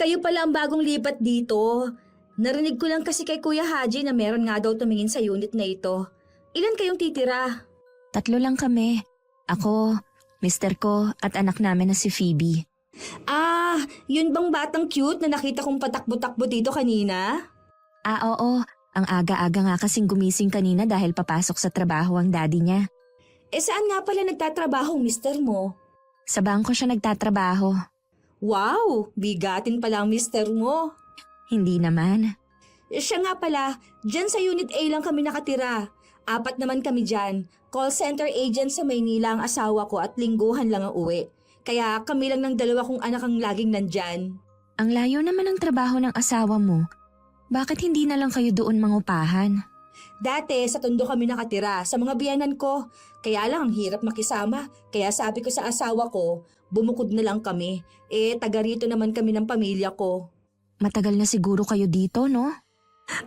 kayo pala ang bagong lipat dito. Narinig ko lang kasi kay Kuya Haji na meron nga daw tumingin sa unit na ito. Ilan kayong titira? 3 lang kami. Ako, mister ko at anak namin na si Phoebe. Ah, yun bang batang cute na nakita kong patakbo-takbo dito kanina? Oo. Ang aga-aga nga kasing gumising kanina dahil papasok sa trabaho ang daddy niya. Saan nga pala nagtatrabaho mister mo? Sa bangko siya nagtatrabaho. Wow, bigatin pala ang mister mo. Hindi naman. Siya nga pala, dyan sa Unit A lang kami nakatira. 4 naman kami dyan. Call center agent sa Maynila ang asawa ko at lingguhan lang ang uwi. Kaya kami lang ng 2 kong anak ang laging nandyan. Ang layo naman ng trabaho ng asawa mo. Bakit hindi na lang kayo doon mangupahan? Dati sa Tondo kami nakatira sa mga biyanan ko. Kaya lang ang hirap makisama. Kaya sabi ko sa asawa ko, bumukod na lang kami. Taga rito naman kami ng pamilya ko. Matagal na siguro kayo dito, no?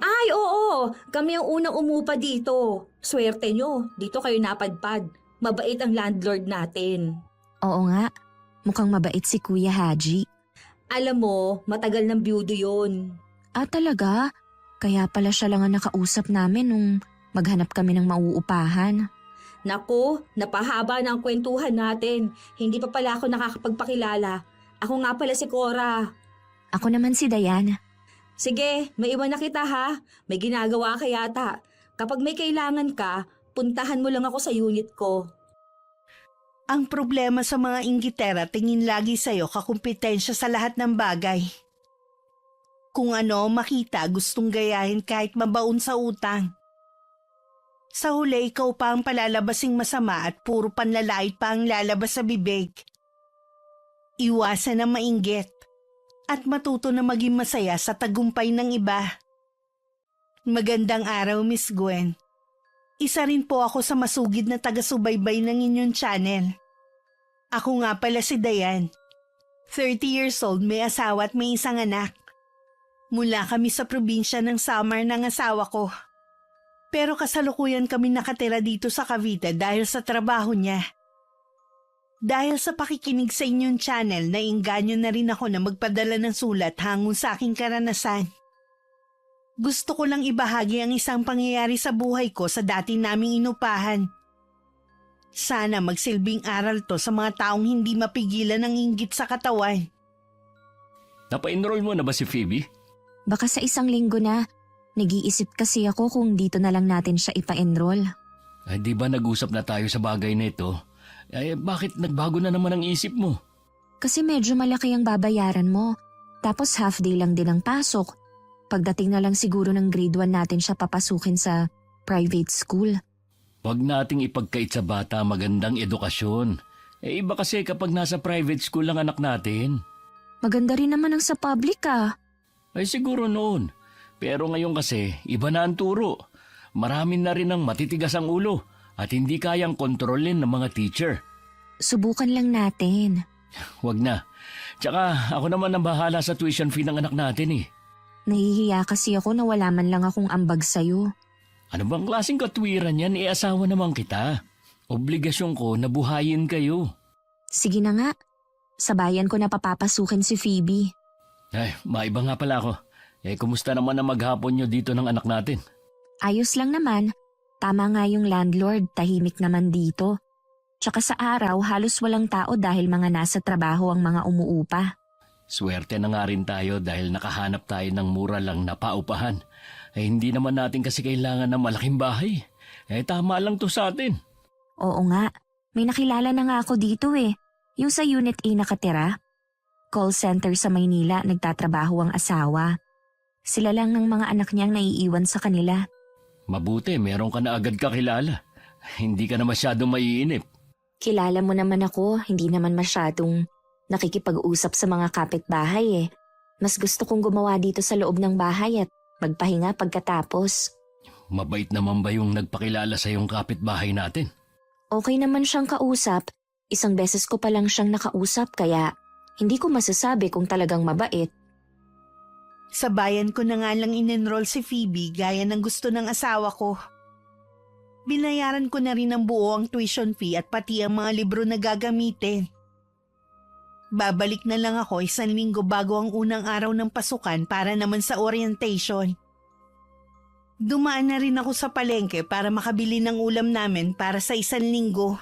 Ay, oo! Kami ang unang umupa dito. Swerte nyo, dito kayo napadpad. Mabait ang landlord natin. Oo nga. Mukhang mabait si Kuya Haji. Alam mo, matagal ng byudo yun. Talaga? Kaya pala siya lang ang nakausap namin nung maghanap kami ng mauupahan. Naku, napahaba na ang kwentuhan natin. Hindi pa pala ako nakakapagpakilala. Ako nga pala si Cora. Ako naman si Dayan. Sige, maiwan na kita ha. May ginagawa ka yata. Kapag may kailangan ka, puntahan mo lang ako sa unit ko. Ang problema sa mga inggitera tingin lagi sa'yo kakumpetensya sa lahat ng bagay. Kung ano makita gustong gayahin kahit mabaon sa utang. Sa huli ikaw pa ang palalabasing masama at puro panlalait pa ang lalabas sa bibig. Iwasan ang mainggit at matuto na maging masaya sa tagumpay ng iba. Magandang araw, Miss Gwen. Isa rin po ako sa masugid na taga-subaybay ng inyong channel. Ako nga pala si Dayan. 30 years old, may asawa at may isang anak. Mula kami sa probinsya ng Samar ng asawa ko. Pero kasalukuyan kami nakatira dito sa Cavite dahil sa trabaho niya. Dahil sa pakikinig sa inyong channel, nainganyo na rin ako na magpadala ng sulat hango sa aking karanasan. Gusto ko lang ibahagi ang isang pangyayari sa buhay ko sa dati naming inupahan. Sana magsilbing aral to sa mga taong hindi mapigilan ng inggit sa katawan. Napa-enroll mo na ba si Phoebe? Baka sa 1 linggo na. Nag-iisip kasi ako kung dito na lang natin siya ipa-enroll. Ay, di ba nag-usap na tayo sa bagay na ito? Bakit nagbago na naman ang isip mo? Kasi medyo malaki ang babayaran mo. Tapos half day lang din ang pasok. Pagdating na lang siguro ng grade 1 natin siya papasukin sa private school. Huwag nating ipagkait sa bata magandang edukasyon. Iba kasi kapag nasa private school lang anak natin. Maganda rin naman ang sa public Ay siguro noon. Pero ngayon kasi, iba na ang turo. Marami na rin ang matitigas ang ulo at hindi kayang kontrolin ng mga teacher. Subukan lang natin. Huwag na. Tsaka ako naman ang bahala sa tuition fee ng anak natin Nahihiya kasi ako na wala man lang akong ambag sa'yo. Ano bang klaseng katwiran yan? Asawa naman kita. Obligasyon ko na buhayin kayo. Sige na nga. Sabayan ko na papapasukin si Phoebe. Ay, maiba nga pala ako. Kumusta naman ang maghapon nyo dito ng anak natin? Ayos lang naman. Tama nga yung landlord, tahimik naman dito. Tsaka sa araw, halos walang tao dahil mga nasa trabaho ang mga umuupa. Swerte na nga rin tayo dahil nakahanap tayo ng mura lang na paupahan. Hindi naman natin kasi kailangan ng malaking bahay. Tama lang to sa atin. Oo nga, may nakilala na nga ako dito Yung sa Unit A nakatira. Call center sa Maynila, nagtatrabaho ang asawa. Sila lang ng mga anak niyang naiiwan sa kanila. Mabuti, meron ka na agad kakilala. Hindi ka na masyadong maiinip. Kilala mo naman ako, hindi naman masyadong nakikipag-usap sa mga kapitbahay Mas gusto kong gumawa dito sa loob ng bahay at magpahinga pagkatapos. Mabait naman ba yung nagpakilala sa yung kapitbahay natin? Okay naman siyang kausap. 1 beses ko pa lang siyang nakausap kaya hindi ko masasabi kung talagang mabait. Sa bayan ko na nga lang in-enroll si Phoebe gaya ng gusto ng asawa ko. Binayaran ko na rin ng buo ang tuition fee at pati ang mga libro na gagamitin. Babalik na lang ako 1 linggo bago ang unang araw ng pasukan para naman sa orientation. Dumaan na rin ako sa palengke para makabili ng ulam namin para sa 1 linggo.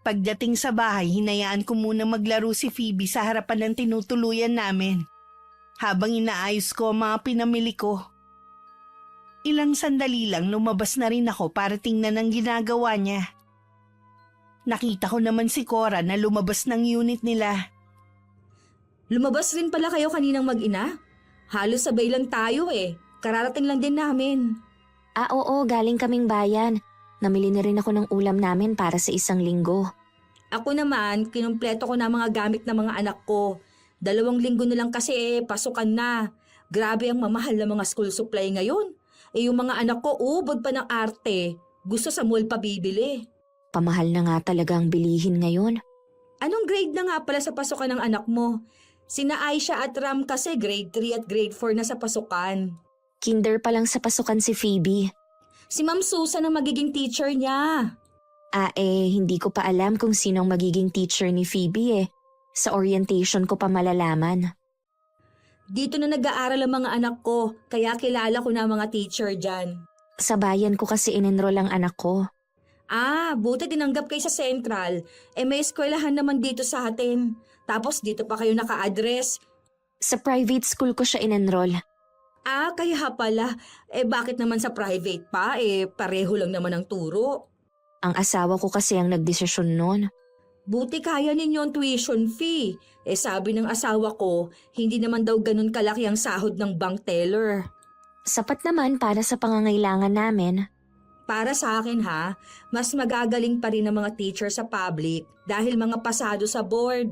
Pagdating sa bahay, hinayaan ko muna maglaro si Phoebe sa harapan ng tinutuluyan namin habang inaayos ko ang mga pinamili ko. Ilang sandali lang lumabas na rin ako para tingnan ang ginagawa niya. Nakita ko naman si Cora na lumabas ng unit nila. Lumabas rin pala kayo kaninang mag-ina? Halos sabay lang tayo eh. Kararating lang din namin. Oo, galing kaming bayan. Namili na rin ako ng ulam namin para sa 1 linggo. Ako naman, kinumpleto ko na mga gamit ng mga anak ko. 2 linggo na lang kasi pasukan na. Grabe ang mamahal na mga school supply ngayon. Yung mga anak ko ubod pa ng arte. Gusto sa mall pa bibili. Pamahal na nga talaga ang bilihin ngayon. Anong grade na nga pala sa pasukan ng anak mo? Sina Aisha at Ram kasi grade 3 at grade 4 na sa pasukan. Kinder pa lang sa pasukan si Phoebe. Si Ma'am Susan ang magiging teacher niya. Hindi ko pa alam kung sinong magiging teacher ni Phoebe eh. Sa orientation ko pa malalaman. Dito na nag-aaral ang mga anak ko, kaya kilala ko na ang mga teacher dyan. Sa bayan ko kasi in-enroll ang anak ko. Buti tinanggap kayo sa Central. May eskwelahan naman dito sa atin. Tapos dito pa kayo naka-address. Sa private school ko siya in-enroll. Kaya pala. Bakit naman sa private pa? Pareho lang naman ang turo. Ang asawa ko kasi ang nagdesisyon nun. Buti kaya ninyo ang tuition fee. Sabi ng asawa ko, hindi naman daw ganun kalaki ang sahod ng bank teller. Sapat naman para sa pangangailangan namin. Para sa akin mas magagaling pa rin ang mga teacher sa public dahil mga pasado sa board.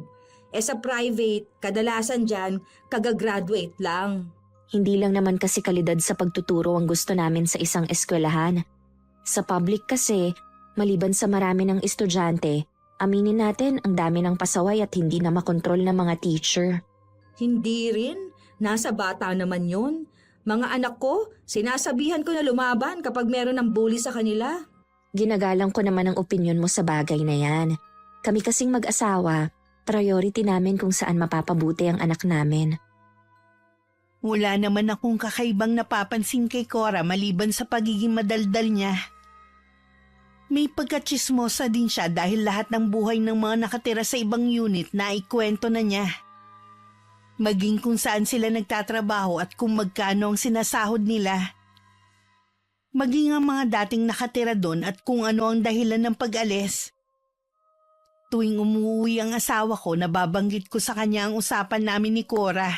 Sa private, kadalasan dyan, kagagraduate lang. Hindi lang naman kasi kalidad sa pagtuturo ang gusto namin sa isang eskwelahan. Sa public kasi, maliban sa marami ng estudyante, aminin natin ang dami ng pasaway at hindi na makontrol ng mga teacher. Hindi rin. Nasa bata naman yun. Mga anak ko, sinasabihan ko na lumaban kapag meron ng bully sa kanila. Ginagalang ko naman ang opinyon mo sa bagay na yan. Kami kasing mag-asawa, priority namin kung saan mapapabuti ang anak namin. Wala naman akong kakaibang napapansin kay Cora maliban sa pagiging madaldal niya. May pagkatsismosa din siya dahil lahat ng buhay ng mga nakatira sa ibang unit na ikwento na niya. Maging kung saan sila nagtatrabaho at kung magkano ang sinasahod nila. Maging ang mga dating nakatira doon at kung ano ang dahilan ng pag-alis. Tuwing umuwi ang asawa ko, nababanggit ko sa kanya ang usapan namin ni Cora.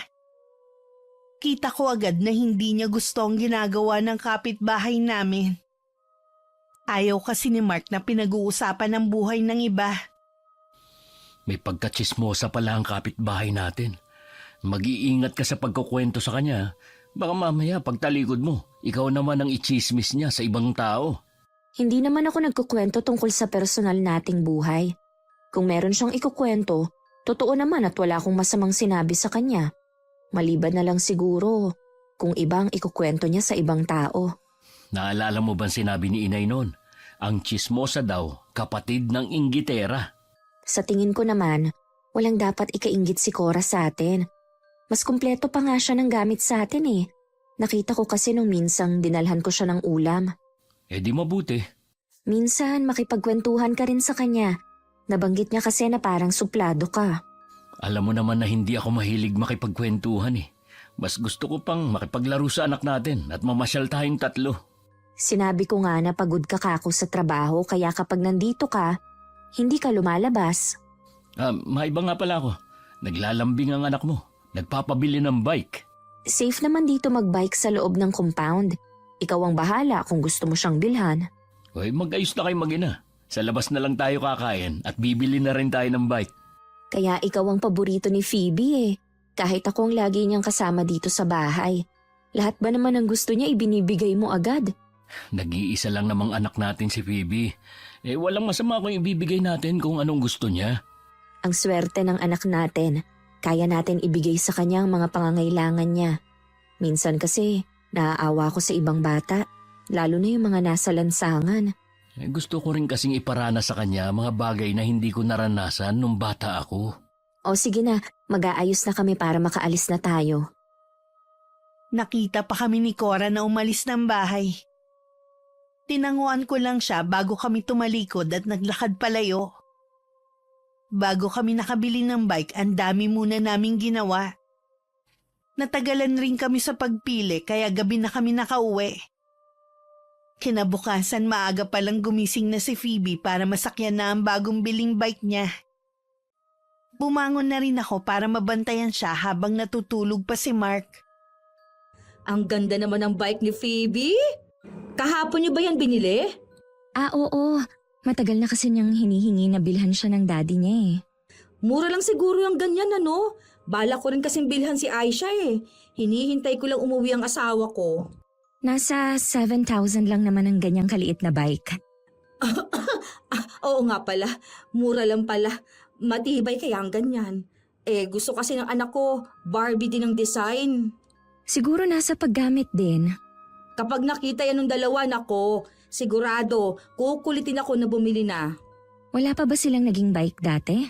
Kita ko agad na hindi niya gusto ang ginagawa ng kapitbahay namin. Ayaw kasi ni Mark na pinag-uusapan ang buhay ng iba. May pagkatsismosa pala ang kapitbahay natin. Mag-iingat ka sa pagkukwento sa kanya. Baka mamaya pagtalikod mo, ikaw naman ang ichismis niya sa ibang tao. Hindi naman ako nagkukwento tungkol sa personal nating buhay. Kung meron siyang ikukwento, totoo naman at wala akong masamang sinabi sa kanya. Maliban na lang siguro kung ibang ikukwento niya sa ibang tao. Naalala mo bang sinabi ni inay noon? Ang chismosa daw, kapatid ng inggitera. Sa tingin ko naman, walang dapat ikainggit si Cora sa atin. Mas kumpleto pa nga siya ng gamit sa atin eh. Nakita ko kasi nung minsang dinalhan ko siya ng ulam. Di mabuti. Minsan makipagkwentuhan ka rin sa kanya. Nabanggit niya kasi na parang suplado ka. Alam mo naman na hindi ako mahilig makipagkwentuhan eh. Mas gusto ko pang makipaglaro sa anak natin at mamasyal tayong 3. Sinabi ko nga na pagod ka kako sa trabaho kaya kapag nandito ka, hindi ka lumalabas. Maiba nga pala ako. Naglalambing ang anak mo. Nagpapabili ng bike. Safe naman dito magbike sa loob ng compound. Ikaw ang bahala kung gusto mo siyang bilhan. Mag-ayos na kayo mag-ina. Sa labas na lang tayo kakain at bibili na rin tayo ng bike. Kaya ikaw ang paborito ni Phoebe eh. Kahit ako ang lagi niyang kasama dito sa bahay. Lahat ba naman ang gusto niya ibinibigay mo agad? Nag-iisa lang namang anak natin si Phoebe. Walang masama kung ibibigay natin kung anong gusto niya. Ang swerte ng anak natin. Kaya natin ibigay sa kanya ang mga pangangailangan niya. Minsan kasi, naaawa ko sa ibang bata. Lalo na yung mga nasa lansangan. Gusto ko rin kasing iparana sa kanya mga bagay na hindi ko naranasan nung bata ako. O sige na, mag-aayos na kami para makaalis na tayo. Nakita pa kami ni Cora na umalis ng bahay. Tinanguan ko lang siya bago kami tumalikod at naglakad palayo. Bago kami nakabili ng bike, ang dami muna naming ginawa. Natagalan rin kami sa pagpili kaya gabi na kami nakauwi. Kinabukasan maaga palang gumising na si Phoebe para masakyan na ang bagong biling bike niya. Bumangon na rin ako para mabantayan siya habang natutulog pa si Mark. Ang ganda naman ng bike ni Phoebe. Kahapon niyo ba yan binili? Oo. Matagal na kasi niyang hinihingi na bilhan siya ng daddy niya eh. Mura lang siguro yung ganyan ano. Bala ko rin kasing bilhan si Aisha eh. Hinihintay ko lang umuwi ang asawa ko. Nasa 7,000 lang naman ang ganyang kaliit na bike. Oo nga pala. Mura lang pala. Matibay kaya ang ganyan. Gusto kasi ng anak ko, Barbie din ang design. Siguro nasa paggamit din. Kapag nakita yan ng dalawa, nako, sigurado, kukulitin ako na bumili na. Wala pa ba silang naging bike dati?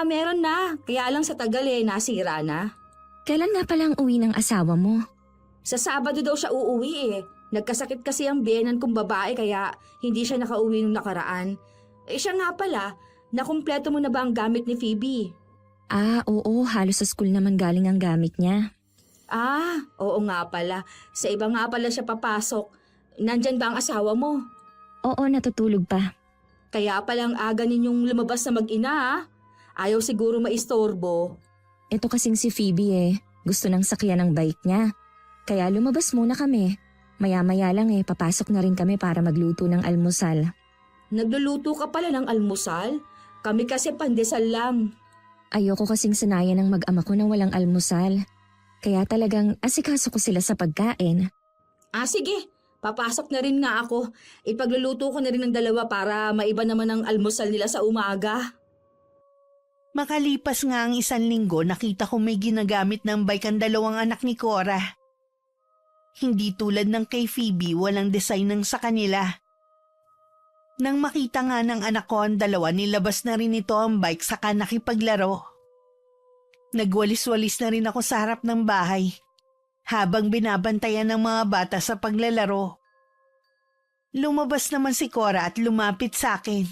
Meron na. Kaya lang sa tagal nasira na. Kailan nga palang uwi ng asawa mo? Sa Sabado daw siya uuwi eh. Nagkasakit kasi ang biyenan kong babae kaya hindi siya nakauwi nung nakaraan. Siya nga pala, nakumpleto mo na ba ang gamit ni Phoebe? Oo, halos sa school naman galing ang gamit niya. Oo nga pala. Sa iba nga pala siya papasok. Nandyan ba ang asawa mo? Oo, natutulog pa. Kaya palang aga ninyong lumabas na mag-ina Ayaw siguro maistorbo. Ito kasing si Phoebe gusto nang sakyan ng bike niya. Kaya lumabas muna kami. Maya-maya lang papasok na rin kami para magluto ng almusal. Nagluluto ka pala ng almusal? Kami kasi pandesal lang. Ayoko kasing sanayan ng mag-ama ko na walang almusal. Kaya talagang asikaso ko sila sa pagkain. Sige. Papasok na rin nga ako. Ipagluluto ko na rin ng dalawa para maiba naman ang almusal nila sa umaga. Makalipas nga ang 1 linggo, nakita ko may ginagamit ng bike ang dalawang anak ni Cora. Hindi tulad ng kay Phoebe, walang design ng sa kanila. Nang makita nga ng anak ko ang dalawa, nilabas na rin ito ang bike saka nakipaglaro. Nagwalis-walis na rin ako sa harap ng bahay habang binabantayan ng mga bata sa paglalaro. Lumabas naman si Cora at lumapit sa akin.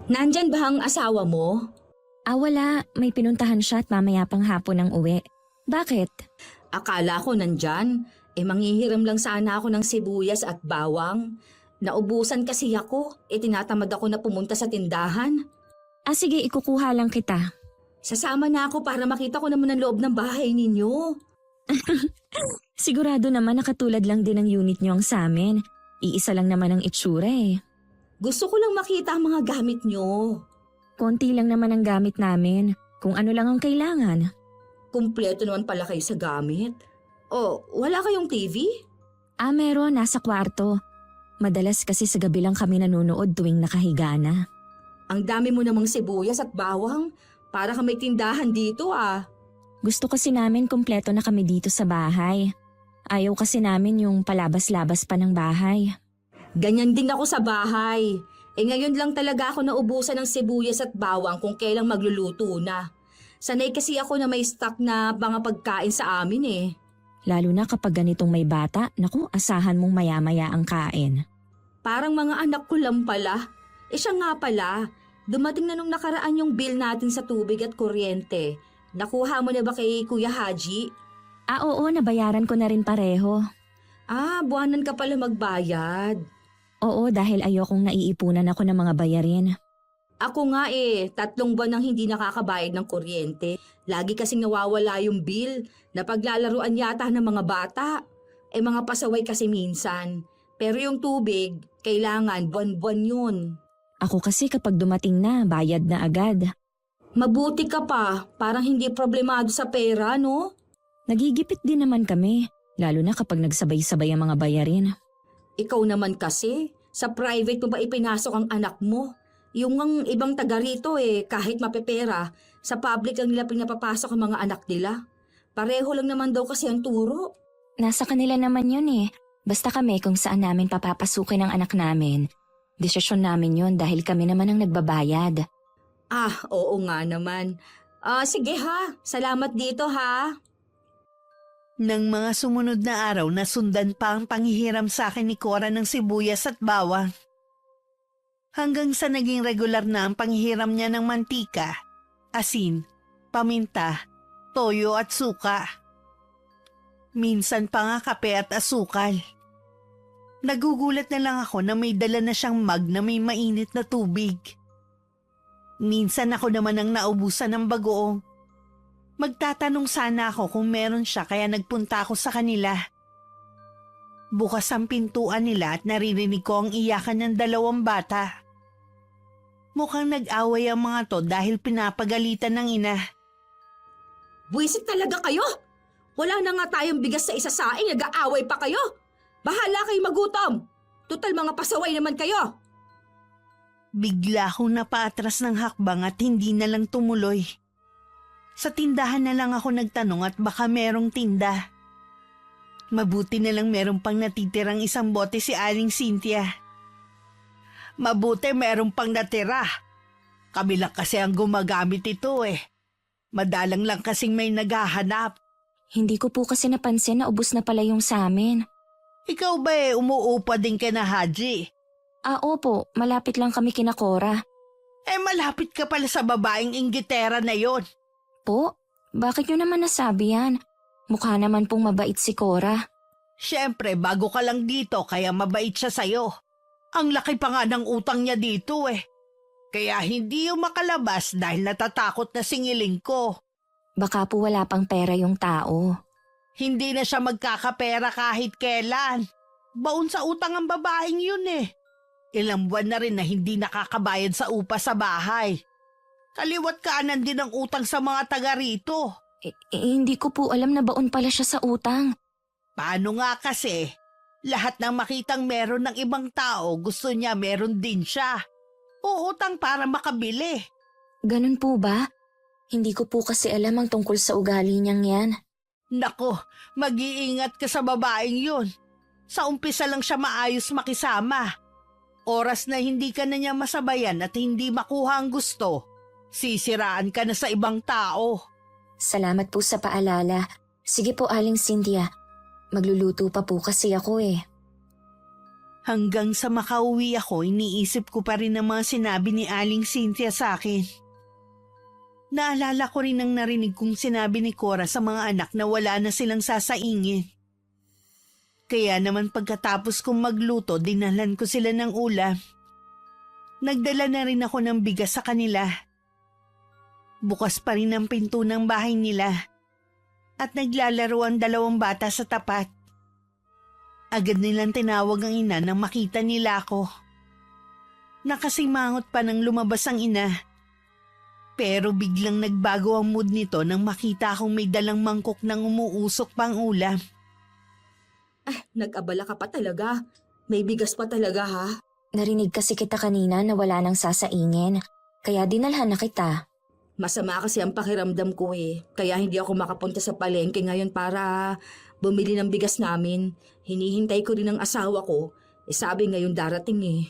Nandyan ba ang asawa mo? Wala. May pinuntahan siya at mamaya pang hapon ang uwi. Bakit? Akala ko nandyan. Manghihiram lang sana ako ng sibuyas at bawang. Naubusan kasi ako. Tinatamad ako na pumunta sa tindahan. Sige, ikukuha lang kita. Sasama na ako para makita ko naman ang loob ng bahay ninyo. Sigurado naman nakatulad lang din ang unit niyo ang sa amin. Iisa lang naman ang itsura Gusto ko lang makita ang mga gamit nyo. Konti lang naman ang gamit namin. Kung ano lang ang kailangan. Kumpleto naman pala kayo sa gamit. Wala kayong TV? Meron. Nasa kwarto. Madalas kasi sa gabi lang kami nanonood tuwing nakahiga na. Ang dami mo namang sibuyas at bawang. Para ka may tindahan dito Gusto kasi namin kumpleto na kami dito sa bahay. Ayaw kasi namin yung palabas-labas pa ng bahay. Ganyan din ako sa bahay. Ngayon lang talaga ako naubusan ng sibuyas at bawang kung kailang magluluto na. Sanay kasi ako na may stock na mga pagkain sa amin Lalo na kapag ganitong may bata, naku, asahan mong maya-maya ang kain. Parang mga anak ko lang pala. Siya nga pala, dumating na nung nakaraan yung bill natin sa tubig at kuryente. Nakuha mo na ba kay Kuya Haji? Oo, nabayaran ko na rin pareho. Buwanan ka pala magbayad. Oo, dahil ayokong naiipunan ako ng mga bayarin. Ako nga 3 buwan nang hindi nakakabayad ng kuryente. Lagi kasing nawawala yung bill. Napaglalaruan yata ng mga bata. Mga pasaway kasi minsan. Pero yung tubig, kailangan buwan-buwan yun. Ako kasi kapag dumating na, bayad na agad. Mabuti ka pa, parang hindi problemado sa pera, no? Nagigipit din naman kami, lalo na kapag nagsabay-sabay ang mga bayarin. Ikaw naman kasi, sa private mo ba ipinasok ang anak mo? Yung ang ibang taga rito kahit mapepera, sa public lang nila pinapapasok ang mga anak nila. Pareho lang naman daw kasi ang turo. Nasa kanila naman yun Basta kami kung saan namin papapasukin ang anak namin. Desisyon namin yun dahil kami naman ang nagbabayad. Oo nga naman. Sige ha, salamat dito ha. Nang mga sumunod na araw, nasundan pa ang panghihiram sa akin ni Cora ng sibuyas at bawang. Hanggang sa naging regular na ang panghihiram niya ng mantika, asin, paminta, toyo at suka. Minsan pa nga kape at asukal. Nagugulat na lang ako na may dala na siyang mug na may mainit na tubig. Minsan ako naman ang naubusan ng bagoong. Magtatanong sana ako kung meron siya kaya nagpunta ako sa kanila. Bukas ang pintuan nila at naririnig ko ang iyakan ng 2 bata. Mukhang nag-away ang mga to dahil pinapagalitan ng ina. Buwisit talaga kayo? Wala na nga tayong bigas sa isa saing, nag-aaway pa kayo? Bahala kayo magutom. Total mga pasaway naman kayo. Bigla akong napaatras ng hakbang at hindi na lang tumuloy. Sa tindahan na lang ako nagtanong at baka merong tinda. Mabuti na lang meron pang natitirang 1 bote si Aling Cynthia. Mabuti meron pang natira. Kami lang kasi ang gumagamit ito eh. Madalang lang kasing may naghahanap. Hindi ko po kasi napansin na ubos na pala yung sa amin. Ikaw ba umuupa din ka na, Haji? Opo, malapit lang kami kina Cora. Malapit ka pala sa babaeng inggitera na yon. Po, bakit nyo naman nasabi yan? Mukha naman pong mabait si Cora. Siyempre, bago ka lang dito kaya mabait siya sa'yo. Ang laki pa nga ng utang niya dito eh. Kaya hindi yung makalabas dahil natatakot na singiling ko. Baka po wala pang pera yung tao. Hindi na siya magkakapera kahit kailan. Baon sa utang ang babaeng yun eh. Ilang buwan na rin na hindi nakakabayad sa upa sa bahay. Kaliwat kanan din ang utang sa mga taga rito. Hindi ko po alam na baon pala siya sa utang. Paano nga kasi? Lahat ng makitang meron ng ibang tao gusto niya meron din siya. Uutang para makabili. Ganun po ba? Hindi ko po kasi alam ang tungkol sa ugali niyang yan. Nako, mag-iingat ka sa babaeng yun. Sa umpisa lang siya maayos makisama. Oras na hindi ka na niya masabayan at hindi makuha ang gusto, sisiraan ka na sa ibang tao. Salamat po sa paalala. Sige po, Aling Cynthia. Magluluto pa po kasi ako eh. Hanggang sa makauwi ako, iniisip ko pa rin ang mga sinabi ni Aling Cynthia sa akin. Naalala ko rin ang narinig kong sinabi ni Cora sa mga anak na wala na silang sasaingin. Kaya naman pagkatapos kong magluto, dinalhan ko sila ng ulam. Nagdala na rin ako ng bigas sa kanila. Bukas pa rin ang pinto ng bahay nila. At naglalaro ang 2 bata sa tapat. Agad nilang tinawag ang ina nang makita nila ako. Nakasimangot pa nang lumabas ang ina. Pero biglang nagbago ang mood nito nang makita akong may dalang mangkok ng umuusok pang ulam. Nag-abala ka pa talaga. May bigas pa talaga ha. Narinig kasi kita kanina na wala nang sasaingin. Kaya dinalhan na kita. Masama kasi ang pakiramdam ko eh. Kaya hindi ako makapunta sa palengke ngayon para bumili ng bigas namin. Hinihintay ko rin ang asawa ko. Sabi ngayon darating eh.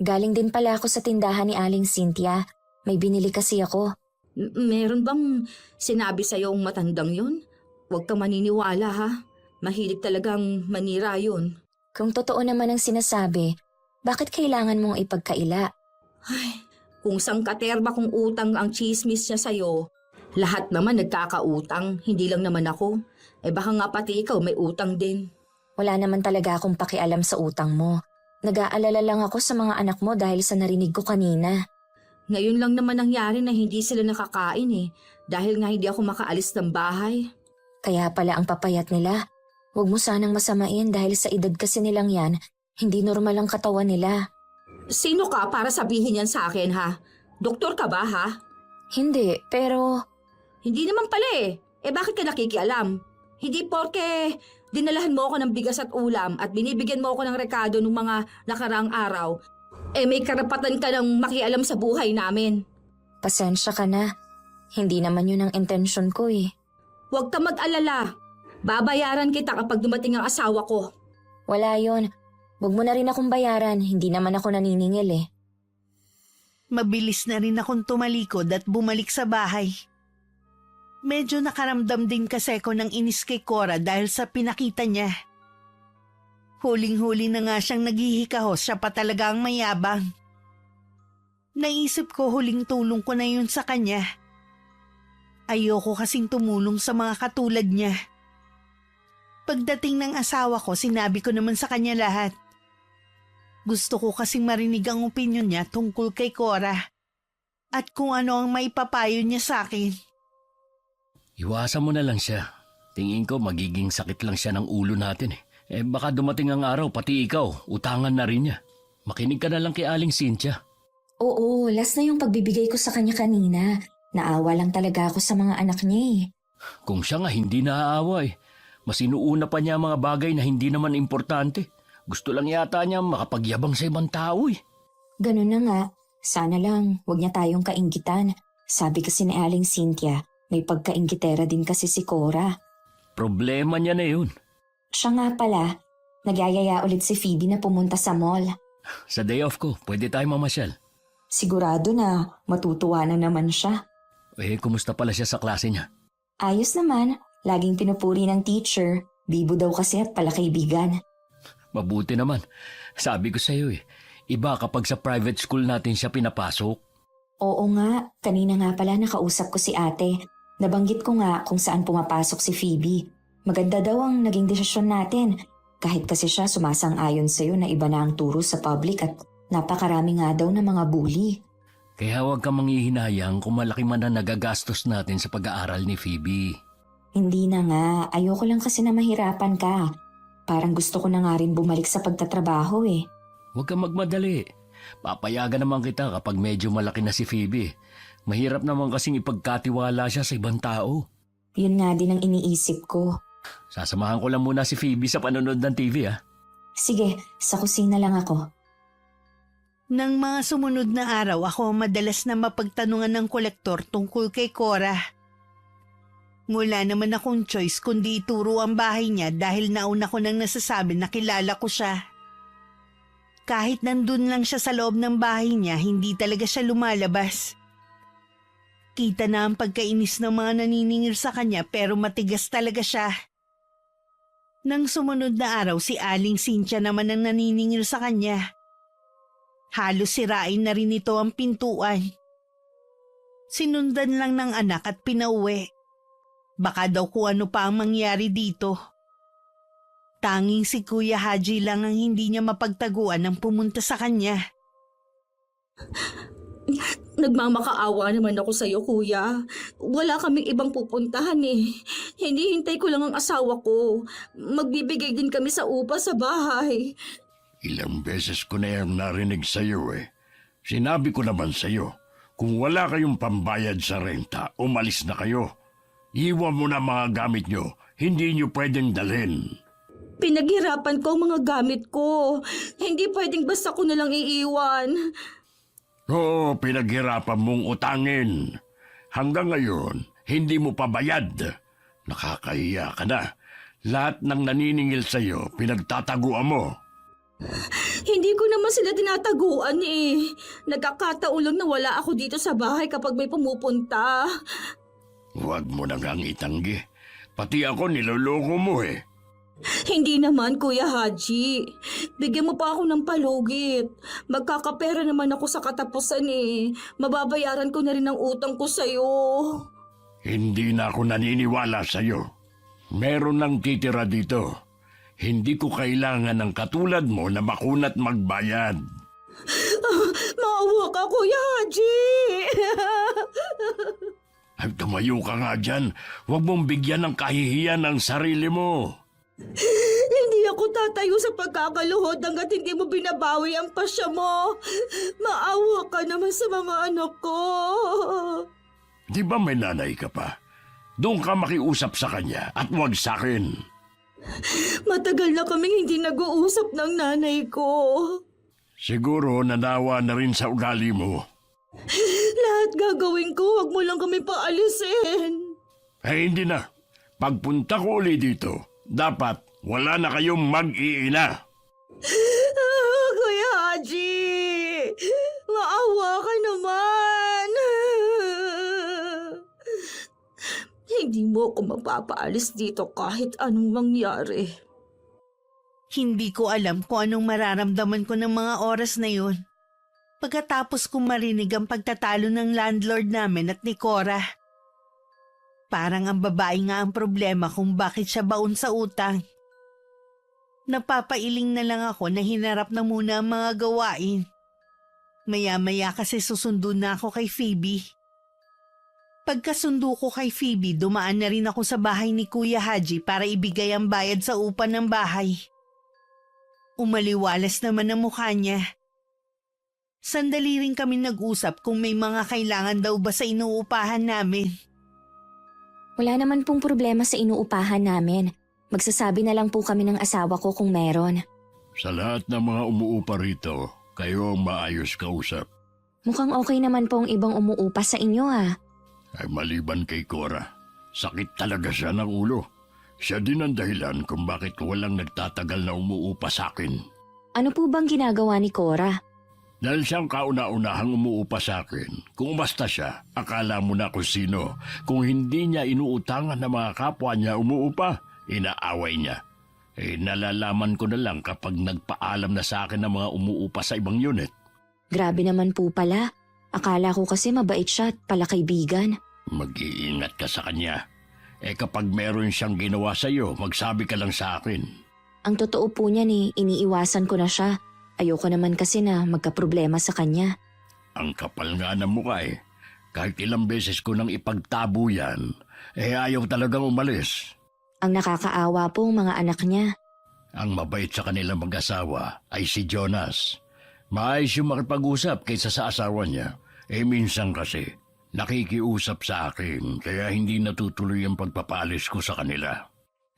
Galing din pala ako sa tindahan ni Aling Cynthia. May binili kasi ako. Meron bang sinabi sa'yo ang matandang yun? Huwag kang maniniwala ha. Mahilig talagang manira yun. Kung totoo naman ang sinasabi, bakit kailangan mong ipagkaila? Kung sangkaterba kung utang ang chismis niya sa'yo, lahat naman nagkakautang, hindi lang naman ako. Baka nga pati ikaw may utang din. Wala naman talaga akong pakialam sa utang mo. Nag-aalala lang ako sa mga anak mo dahil sa narinig ko kanina. Ngayon lang naman nangyari na hindi sila nakakain eh, dahil nga hindi ako makaalis ng bahay. Kaya pala ang papayat nila. Huwag mo sanang masamain dahil sa edad kasi nilang yan, hindi normal ang katawan nila. Sino ka para sabihin yan sa akin ha? Doktor ka ba ha? Hindi, pero Hindi naman pala eh. Bakit ka nakikialam? Hindi porke dinalahan mo ako ng bigas at ulam at binibigyan mo ako ng rekado ng mga nakaraang araw, may karapatan ka ng makialam sa buhay namin. pasensya ka na. Hindi naman yun ang intensyon ko eh. Huwag ka mag-alala. Babayaran kita kapag dumating ang asawa ko. Wala yon. Huwag mo na rin akong bayaran, hindi naman ako naniningil eh. Mabilis na rin akong tumalikod at bumalik sa bahay. Medyo nakaramdam din kasi ako ng inis kay Cora dahil sa pinakita niya. Huling-huli na nga siyang naghihikahos, siya pa talaga ang mayabang. Naisip ko huling tulong ko na yun sa kanya. Ayoko kasing tumulong sa mga katulad niya. Pagdating ng asawa ko, sinabi ko naman sa kanya lahat. Gusto ko kasing marinig ang opinyon niya tungkol kay Cora at kung ano ang maipapayo niya sa akin. Iwasan mo na lang siya. Tingin ko magiging sakit lang siya ng ulo natin eh. Baka dumating ang araw, pati ikaw, utangan na rin niya. Makinig ka na lang kay Aling Cynthia. Oo, last na yung pagbibigay ko sa kanya kanina. Naawa lang talaga ako sa mga anak niya eh. Kung siya nga hindi naaawa eh. Mas inuuna pa niya ang mga bagay na hindi naman importante. Gusto lang yata niya makapagyabang sa ibang tao eh. Ganun na nga. Sana lang, huwag niya tayong kainggitan. Sabi kasi ni Aling Cynthia, may pagkainggitera din kasi si Cora. Problema niya na yun. Siya nga pala, nagyayaya ulit si Phoebe na pumunta sa mall. Sa day off ko, pwede tayo mamasyal. Sigurado na matutuwa na naman siya. Kumusta pala siya sa klase niya? Ayos naman, laging pinupuri ng teacher. Bibo daw kasi at palakaibigan. Mabuti naman. Sabi ko sa iyo iba kapag sa private school natin siya pinapasok. Oo nga, kanina nga pala nakausap ko si ate. Nabanggit ko nga kung saan pumapasok si Phoebe. Maganda daw ang naging desisyon natin. Kahit kasi siya sumasang-ayon sa'yo na iba na ang turo sa public at napakarami nga daw na mga bully. Kaya huwag ka manghihinayang kung malaki man na nagagastos natin sa pag-aaral ni Phoebe. Hindi na nga, ayoko lang kasi na mahirapan ka. Parang gusto ko na nga rin bumalik sa pagtatrabaho eh. Huwag kang magmadali. Papayagan naman kita kapag medyo malaki na si Phoebe. Mahirap naman kasing ipagkatiwala siya sa ibang tao. Yun nga din ang iniisip ko. Sasamahan ko lang muna si Phoebe sa panonood ng TV Sige, sa kusina lang ako. Nang mga sumunod na araw, ako madalas na mapagtanungan ng kolektor tungkol kay Cora. Wala naman akong choice kundi ituro ang bahay niya dahil nauna ko nang nasasabi na kilala ko siya. Kahit nandun lang siya sa loob ng bahay niya, hindi talaga siya lumalabas. Kita na ang pagkainis ng mga naniningil sa kanya pero matigas talaga siya. Nang sumunod na araw, si Aling Cynthia naman ang naniningil sa kanya. Halos sirain na rin ito ang pintuan. Sinundan lang ng anak at pinauwi. Baka daw kung ano pa ang mangyari dito. Tanging si Kuya Haji lang ang hindi niya mapagtaguan ng pumunta sa kanya. Nagmamakaawa naman ako sa'yo, kuya. Wala kaming ibang pupuntahan eh. Hinihintay ko lang ang asawa ko. Magbibigay din kami sa upa sa bahay. Ilang beses ko na yung narinig sa'yo eh. Sinabi ko naman sa'yo, kung wala kayong pambayad sa renta, umalis na kayo. Iwan mo na mga gamit nyo, hindi nyo pwedeng dalhin. Pinaghirapan ko ang mga gamit ko. Hindi pwedeng basta ko nalang iiwan. Oo, pinaghirapan mong utangin. Hanggang ngayon, hindi mo pa bayad. Nakakahiya ka na. Lahat ng naniningil sa'yo, pinagtataguan mo. Hindi ko naman sila tinataguan eh. Nagkakataon lang na wala ako dito sa bahay kapag may pumupunta. Huwag mo na ngang itanggi. Pati ako niloloko mo eh. Hindi naman, Kuya Haji. Bigyan mo pa ako ng palugit. Magkakapera naman ako sa katapusan eh. Mababayaran ko na rin ang utang ko sa'yo. Hindi na ako naniniwala sa'yo. Meron nang titira dito. Hindi ko kailangan ng katulad mo na makunat magbayad. Maawa ka, Kuya Haji. Ay, tumayo ka nga dyan. Huwag mong bigyan ng kahihiyan ang sarili mo. Hindi ako tatayo sa pagkakaluhod hanggat hindi mo binabawi ang pasya mo. Maawa ka naman sa mga anak ko. Di ba may nanay ka pa? Doon ka makiusap sa kanya at huwag sa akin. Matagal na kaming hindi nag-uusap ng nanay ko. Siguro nanawa na rin sa ugali mo. Lahat gagawin ko, huwag mo lang kami paalisin. Eh hindi na. Pagpunta ko uli dito, dapat wala na kayong mag-iina. Kuya Haji, maawa ka naman. Hindi mo ako mapapaalis dito kahit anong mangyari. Hindi ko alam kung anong mararamdaman ko ng mga oras na yun. Pagkatapos kong marinig ang pagtatalo ng landlord namin at ni Cora. Parang ang babae nga ang problema kung bakit siya baon sa utang. Napapailing na lang ako na hinarap na muna ang mga gawain. Maya-maya kasi susundo na ako kay Phoebe. Pagkasundo ko kay Phoebe, dumaan na rin ako sa bahay ni Kuya Haji para ibigay ang bayad sa upa ng bahay. Umaliwalas naman ang mukha niya. Sandali rin kami nag-usap kung may mga kailangan daw ba sa inuupahan namin. Wala naman pong problema sa inuupahan namin. Magsasabi na lang po kami ng asawa ko kung meron. Sa lahat ng mga umuupa rito, kayo ang maayos kausap. Mukhang okay naman po ang ibang umuupa sa inyo Ay maliban kay Cora, sakit talaga siya ng ulo. Siya din ang dahilan kung bakit walang nagtatagal na umuupa sa akin. Ano po bang ginagawa ni Cora? Dahil siyang kauna-unahang umuupa sa akin, kung umasta siya, akala mo na kung sino. Kung hindi niya inuutangan ng mga kapwa niya umuupa, inaaway niya. Nalalaman ko na lang kapag nagpaalam na sa akin ng mga umuupa sa ibang unit. Grabe naman po pala. Akala ko kasi mabait siya at palakaibigan. Mag-iingat ka sa kanya. Kapag meron siyang ginawa sa iyo, magsabi ka lang sa akin. Ang totoo po niyan iniiwasan ko na siya. Ayoko naman kasi na magkaproblema sa kanya. Ang kapal nga ng mukha Kahit ilang beses ko nang ipagtabo yan, ayaw talagang umalis. Ang nakakaawa po ang mga anak niya. Ang mabait sa kanilang mag-asawa ay si Jonas. Maayos yung makipag-usap kaysa sa asawa niya. Minsan kasi, nakikiusap sa akin kaya hindi natutuloy ang pagpapaalis ko sa kanila.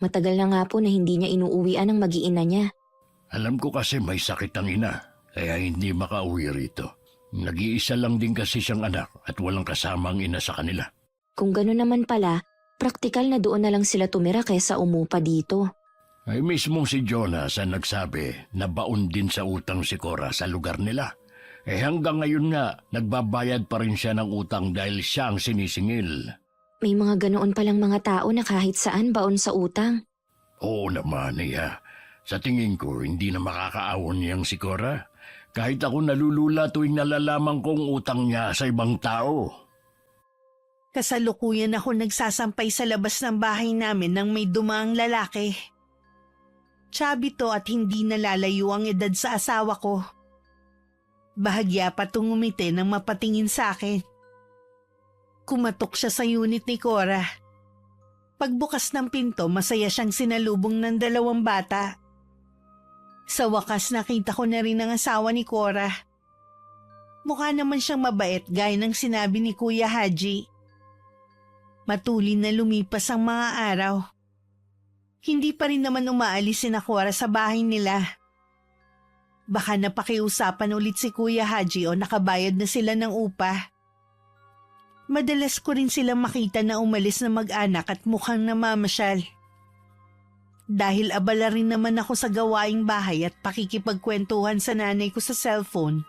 Matagal na nga po na hindi niya inuuwian ang mag-iina niya. Alam ko kasi may sakit ang ina, kaya hindi makauwi rito. Nag-iisa lang din kasi siyang anak at walang kasama ang ina sa kanila. Kung gano'n naman pala, praktikal na doon na lang sila tumira kaysa umupa dito. Ay mismong si Jonas ang nagsabi na baon din sa utang si Cora sa lugar nila. Hanggang ngayon nga, nagbabayad pa rin siya ng utang dahil siya ang sinisingil. May mga ganoon palang mga tao na kahit saan baon sa utang. Oo naman, Sa tingin ko, hindi na makakaawon niyang si Cora. Kahit ako nalulula tuwing nalalaman kong utang niya sa ibang tao. Kasalukuyan ako nagsasampay sa labas ng bahay namin nang may dumaang lalaki. Chubby to at hindi nalalayo ang edad sa asawa ko. Bahagya pa tungumiti nang mapatingin sa akin. Kumatok siya sa unit ni Cora. Pagbukas ng pinto, masaya siyang sinalubong ng 2 bata. Sa wakas nakita ko na rin ang asawa ni Cora. Mukha naman siyang mabait gaya ng sinabi ni Kuya Haji. Matulin na lumipas ang mga araw. Hindi pa rin naman umaalis si Cora sa bahay nila. Baka napakiusapan ulit si Kuya Haji o nakabayad na sila ng upa. Madalas ko rin silang makita na umalis na mag-anak at mukhang namamasyal. Dahil abala rin naman ako sa gawaing bahay at pakikipagkwentuhan sa nanay ko sa cellphone,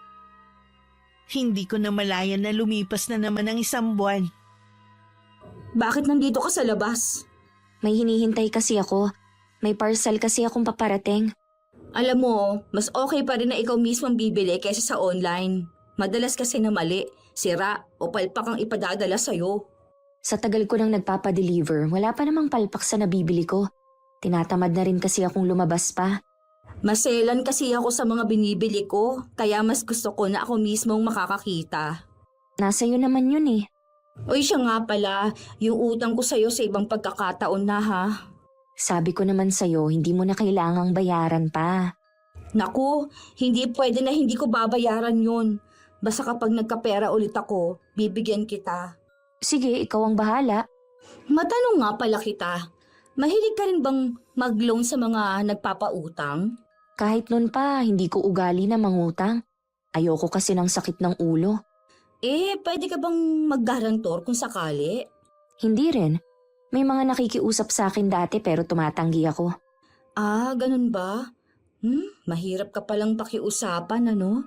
hindi ko na malaya na lumipas na naman ang 1 buwan. Bakit nandito ka sa labas? May hinihintay kasi ako. May parcel kasi akong paparating. Alam mo, mas okay pa rin na ikaw mismo ang bibili kaysa sa online. Madalas kasi na mali, sira o palpak ang ipadadala sa'yo. Sa tagal ko nang nagpapadeliver, wala pa namang palpak sa nabibili ko. Tinatamad na rin kasi akong lumabas pa. Maselan kasi ako sa mga binibili ko, kaya mas gusto ko na ako mismong makakakita. Nasa iyo naman yun Uy, siya nga pala, yung utang ko sa'yo sa ibang pagkakataon na ha. Sabi ko naman sa'yo, hindi mo na kailangang bayaran pa. Naku, hindi pwede na hindi ko babayaran yun. Basta kapag nagkapera ulit ako, bibigyan kita. Sige, ikaw ang bahala. Matanong nga pala kita, mahilig ka rin bang mag-loan sa mga nagpapautang? Kahit nun pa, hindi ko ugali na mangutang. Ayoko kasi ng sakit ng ulo. Pwede ka bang mag-garantor kung sakali? Hindi rin. May mga nakikiusap sa akin dati pero tumatanggi ako. Ganun ba? Mahirap ka palang pakiusapan, ano?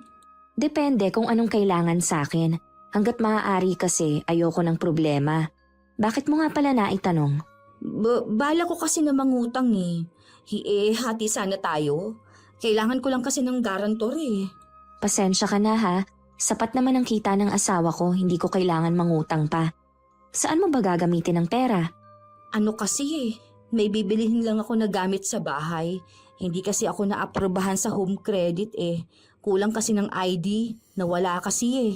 Depende kung anong kailangan sa akin. Hanggat maaari kasi ayoko ng problema. Bakit mo nga pala naitanong? Bala ko kasi na mangutang eh. Hati sana tayo. Kailangan ko lang kasi ng garantor eh. Pasensya ka na ha. Sapat naman ang kita ng asawa ko, hindi ko kailangan mangutang pa. Saan mo ba gagamitin ang pera? Ano kasi eh, may bibilihin lang ako na gamit sa bahay. Hindi kasi ako naaprobahan sa home credit eh. Kulang kasi ng ID, nawala kasi eh.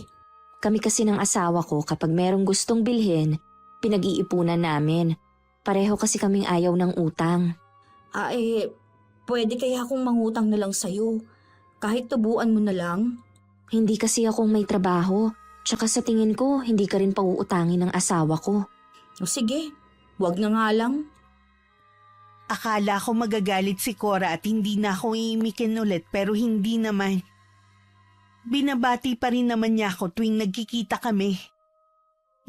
Kami kasi ng asawa ko kapag merong gustong bilhin, pinag-iipunan namin. Pareho kasi kaming ayaw ng utang. Pwede kaya akong mangutang na lang sa'yo. Kahit tubuan mo na lang. Hindi kasi akong may trabaho. Tsaka sa tingin ko, hindi ka rin pauutangin ng asawa ko. O sige, wag na nga lang. Akala ko magagalit si Cora at hindi na ako iimikin ulit pero hindi naman. Binabati pa rin naman niya ako tuwing nagkikita kami.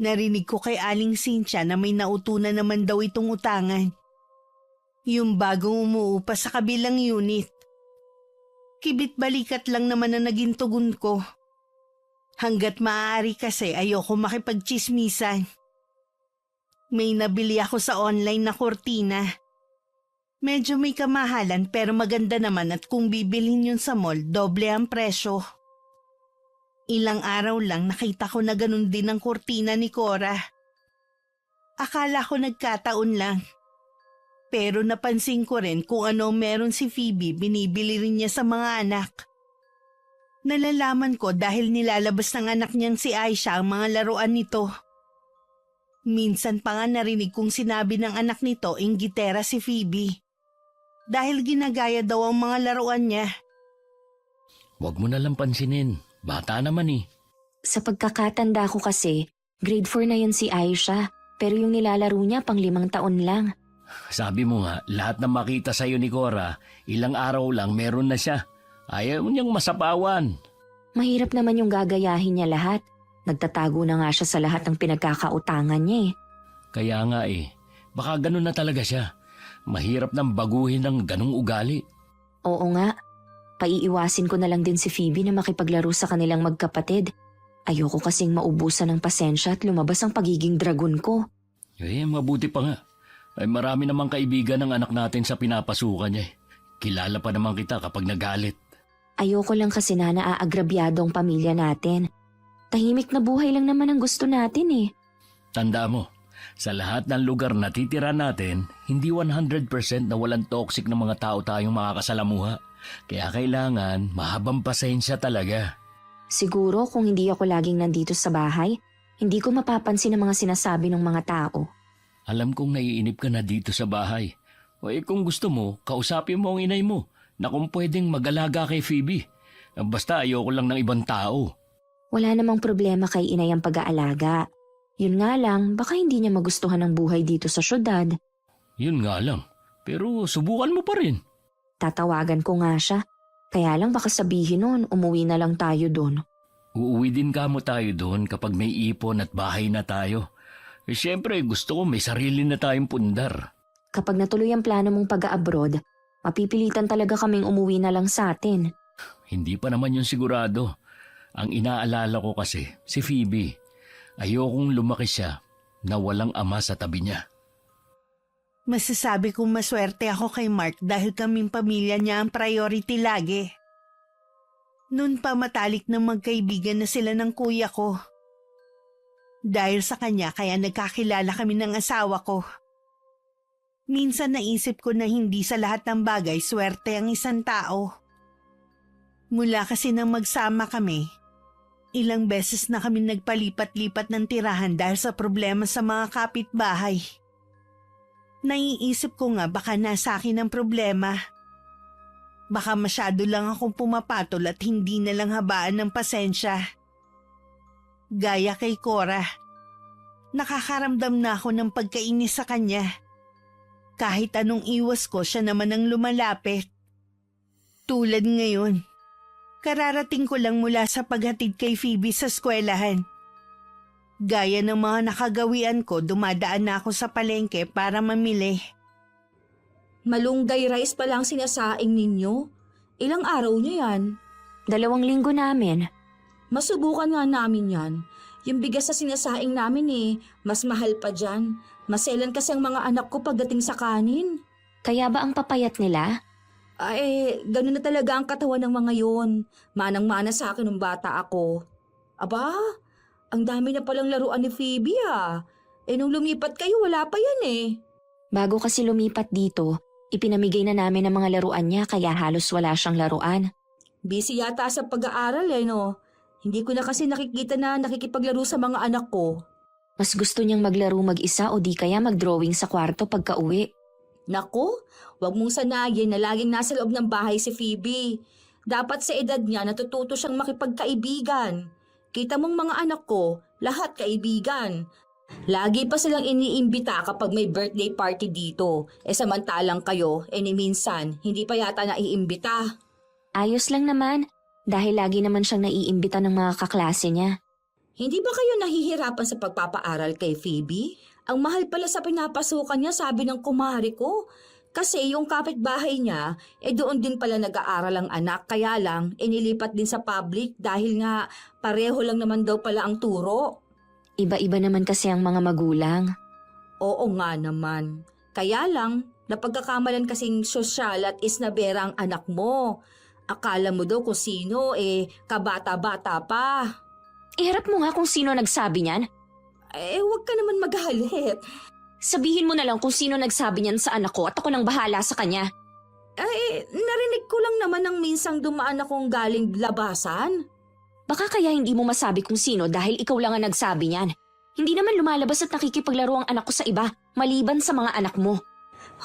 Narinig ko kay Aling Cynthia na may nautunan naman daw itong utangan. Yung bagong umuupa sa kabilang unit. Kibit-balikat lang naman na naging tugon ko. Hanggat maaari kasi ayoko makipagchismisan. May nabili ako sa online na kurtina. Medyo may kamahalan pero maganda naman at kung bibilhin yun sa mall, doble ang presyo. Ilang araw lang nakita ko na ganun din ang kurtina ni Cora. Akala ko nagkataon lang. Pero napansin ko rin kung ano meron si Phoebe, binibili rin niya sa mga anak. Nalalaman ko dahil nilalabas ng anak niyang si Aisha ang mga laruan nito. Minsan pa nga narinig kong sinabi ng anak nito, inggitera si Phoebe. Dahil ginagaya daw ang mga laruan niya. Huwag mo nalang pansinin. Bata naman eh. Sa pagkakatanda ko kasi, grade 4 na yun si Aisha, pero yung nilalaro niya pang 5 taon lang. Sabi mo nga, lahat na makita sa'yo ni Cora, ilang araw lang meron na siya. Ayaw niyang masapawan. Mahirap naman yung gagayahin niya lahat. Nagtatago na nga siya sa lahat ng pinagkakautangan niya eh. Kaya nga eh, baka ganun na talaga siya. Mahirap nang baguhin ng ganung ugali. Oo nga. Paiiwasin ko na lang din si Phoebe na makipaglaro sa kanilang magkapatid. Ayoko kasing maubusan ng pasensya at lumabas ang pagiging dragon ko. Mabuti pa nga. Ay marami namang kaibigan ng anak natin sa pinapasukan niya eh. Kilala pa naman kita kapag nagalit. Ayoko lang kasi na naaagrabyado ang pamilya natin. Tahimik na buhay lang naman ang gusto natin eh. Tanda mo, sa lahat ng lugar na titira natin, hindi 100% na walang toxic na mga tao tayong makakasalamuha. Kaya kailangan mahabang pasensya talaga. Siguro kung hindi ako laging nandito sa bahay, hindi ko mapapansin ang mga sinasabi ng mga tao. Alam kong naiinip ka na dito sa bahay. Kung gusto mo, kausapin mo ang inay mo na kung pwedeng mag-alaga kay Phoebe. Basta ayoko lang ng ibang tao. Wala namang problema kay inay ang pag-aalaga. Yun nga lang, baka hindi niya magustuhan ang buhay dito sa syudad. Yun nga lang, pero subukan mo pa rin. Tatawagan ko nga siya. Kaya lang baka sabihin nun, umuwi na lang tayo doon. Uuwi din kamo tayo doon kapag may ipon at bahay na tayo. Siyempre, gusto ko may sarili na tayong pundar. Kapag natuloy ang plano mong pag-abroad, mapipilitan talaga kaming umuwi na lang sa atin. Hindi pa naman yun sigurado. Ang inaalala ko kasi, si Phoebe. Ayokong lumaki siya na walang ama sa tabi niya. Masasabi kong maswerte ako kay Mark dahil kaming pamilya niya ang priority lagi. Noon pa matalik na magkaibigan na sila ng kuya ko. Dahil sa kanya kaya nagkakilala kami ng asawa ko. Minsan naisip ko na hindi sa lahat ng bagay swerte ang isang tao. Mula kasi nang magsama kami, ilang beses na kami nagpalipat-lipat ng tirahan dahil sa problema sa mga kapitbahay. Naiisip ko nga baka nasa akin ang problema. Baka masyado lang akong pumapatol at hindi na lang habaan ng pasensya. Gaya kay Cora, nakakaramdam na ako ng pagkainis sa kanya. Kahit anong iwas ko, siya naman ang lumalapit. Tulad ngayon, kararating ko lang mula sa paghatid kay Phoebe sa eskwelahan. Gaya ng mga nakagawian ko, dumadaan na ako sa palengke para mamili. Malunggay rice pa lang sinasaing ninyo. Ilang araw niyo yan? 2 linggo namin. Masubukan nga namin yan. Yung bigas sa sinasaing namin mas mahal pa dyan. Maselan kasi ang mga anak ko pagdating sa kanin. Kaya ba ang papayat nila? Ay, ganun na talaga ang katawan ng mga yon. Manang-mana sa akin nung bata ako. Aba, ang dami na palang laruan ni Phoebe nung lumipat kayo, wala pa yan Bago kasi lumipat dito, ipinamigay na namin ang mga laruan niya kaya halos wala siyang laruan. Busy yata sa pag-aaral no? Hindi ko na kasi nakikita na nakikipaglaro sa mga anak ko. Mas gusto niyang maglaro mag-isa o di kaya mag-drawing sa kwarto pagka-uwi. Naku, wag mong sanayin na laging nasa loob ng bahay si Phoebe. Dapat sa edad niya natututo siyang makipagkaibigan. Kita mong mga anak ko, lahat kaibigan. Lagi pa silang iniimbita kapag may birthday party dito. Samantalang kayo, ni minsan, hindi pa yata naiimbita. Ayos lang naman, dahil lagi naman siyang naiimbita ng mga kaklase niya. Hindi ba kayo nahihirapan sa pagpapaaral kay Phoebe? Ang mahal pala sa pinapasukan niya, sabi ng kumari ko. Kasi yung kapitbahay niya, doon din pala nag-aaral ang anak. Kaya lang, inilipat din sa public dahil nga pareho lang naman daw pala ang turo. Iba-iba naman kasi ang mga magulang. Oo nga naman. Kaya lang, napagkakamalan kasing sosyal at isnabera ang anak mo. Akala mo daw kung sino, kabata-bata pa. Iharap mo nga kung sino nagsabi niyan. Huwag ka naman magalit. Sabihin mo na lang kung sino nagsabi niyan sa anak ko at ako nang bahala sa kanya. Narinig ko lang naman nang minsang dumaan akong galing labasan. Baka kaya hindi mo masabi kung sino dahil ikaw lang ang nagsabi niyan. Hindi naman lumalabas at nakikipaglaro ang anak ko sa iba, maliban sa mga anak mo.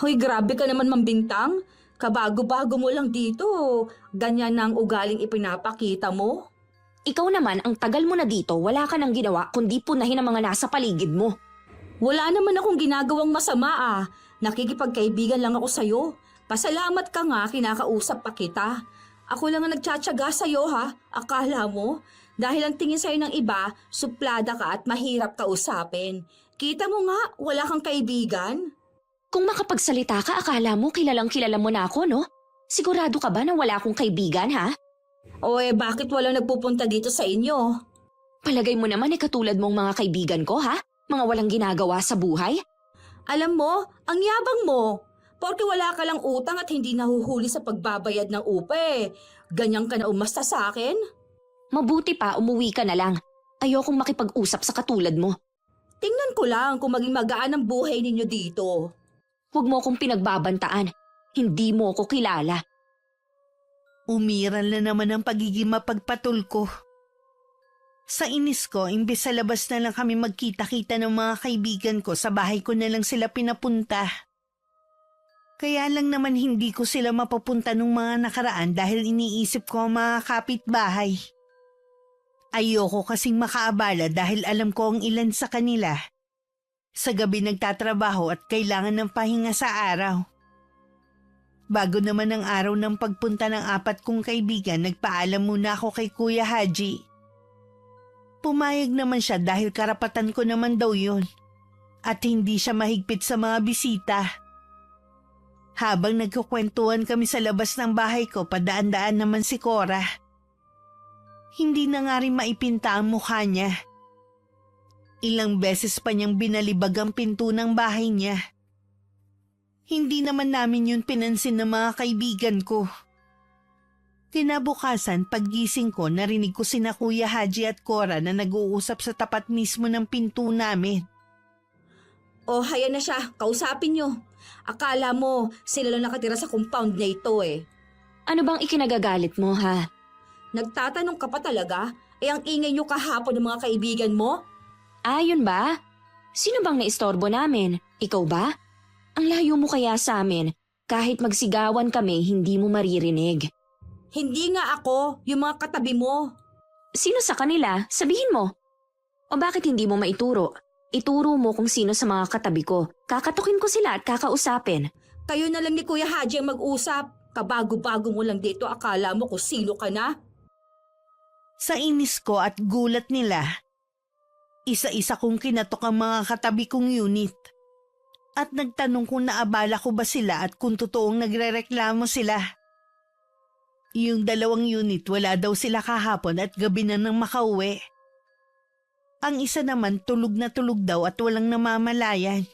Hoy, grabe ka naman mambintang. Kabago-bago mo lang dito. Ganyan na ang ugaling ipinapakita mo. Ikaw naman, ang tagal mo na dito, wala ka nang ginawa kundi punahin ang mga nasa paligid mo. Wala naman akong ginagawang masama Nakikipagkaibigan lang ako sa'yo. Pasalamat ka nga, kinakausap pa kita. Ako lang ang nagtsatsaga sa'yo Akala mo? Dahil ang tingin sa'yo ng iba, suplada ka at mahirap kausapin. Kita mo nga, wala kang kaibigan. Kung makapagsalita ka, akala mo kilalang kilala mo na ako, no? Sigurado ka ba na wala akong kaibigan, ha? Bakit walang nagpupunta dito sa inyo? Palagay mo naman katulad mong mga kaibigan ko, ha? Mga walang ginagawa sa buhay? Alam mo, ang yabang mo. Porque wala ka lang utang at hindi nahuhuli sa pagbabayad ng upa Ganyan ka na umasta sa akin? Mabuti pa, umuwi ka na lang. Ayokong makipag-usap sa katulad mo. Tingnan ko lang kung maging magaan ang buhay ninyo dito. Huwag mo akong pinagbabantaan. Hindi mo ako kilala. Umiral na naman ang pagiging mapagpatul ko. Sa inis ko, imbes sa labas na lang kami magkita-kita ng mga kaibigan ko, sa bahay ko na lang sila pinapunta. Kaya lang naman hindi ko sila mapapunta nung mga nakaraan dahil iniisip ko ang mga kapitbahay. Ayoko kasing makaabala dahil alam ko ang ilan sa kanila. Sa gabi nagtatrabaho at kailangan ng pahinga sa araw. Bago naman ang araw ng pagpunta ng 4 kong kaibigan, nagpaalam muna ako kay Kuya Haji. Pumayag naman siya dahil karapatan ko naman daw yun. At hindi siya mahigpit sa mga bisita. Habang nagkukwentuhan kami sa labas ng bahay ko, padaan-daan naman si Cora. Hindi na nga rin maipinta ang mukha niya. Ilang beses pa niyang binalibag ang pinto ng bahay niya. Hindi naman namin yun pinansin ng mga kaibigan ko. Kinabukasan, paggising ko, narinig ko sina Kuya Haji at Cora na nag-uusap sa tapat mismo ng pinto namin. Haya na siya, kausapin niyo. Akala mo, sila lang nakatira sa compound na ito Ano bang ikinagagalit mo, ha? Nagtatanong ka pa talaga? Ang ingay niyo kahapon ng mga kaibigan mo? Yun ba? Sino bang naistorbo namin? Ikaw ba? Ang layo mo kaya sa amin. Kahit magsigawan kami, hindi mo maririnig. Hindi nga ako, yung mga katabi mo. Sino sa kanila? Sabihin mo. O bakit hindi mo maituro? Ituro mo kung sino sa mga katabi ko. Kakatukin ko sila at kakausapin. Kayo na lang ni Kuya Haji ang mag-usap. Kabago-bago mo lang dito, akala mo kung sino ka na. Sa inis ko at gulat nila, isa-isa kong kinatok ang mga katabi kong unit. At nagtanong kung naabala ko ba sila at kung totoong nagrereklamo sila. Yung 2 unit wala daw sila kahapon at gabi na nang makauwi. Ang isa naman tulog na tulog daw at walang namamalayan.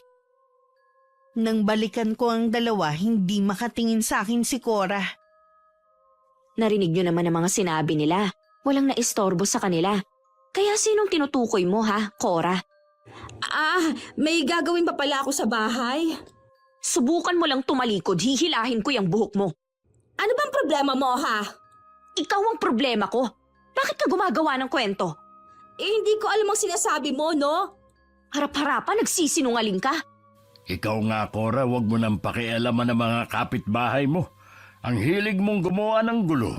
Nang balikan ko ang 2, hindi makatingin sa akin si Cora. Narinig niyo naman ang mga sinabi nila. Walang naistorbo sa kanila. Kaya sinong tinutukoy mo ha, Cora? May gagawin pa pala ako sa bahay. Subukan mo lang tumalikod, hihilahin ko yung buhok mo. Ano bang problema mo, ha? Ikaw ang problema ko. Bakit ka gumagawa ng kwento? Hindi ko alam ang sinasabi mo, no? Harap-harapan, nagsisinungaling ka. Ikaw nga, Cora, wag mo nang pakialaman ng mga kapitbahay mo. Ang hilig mong gumawa ng gulo.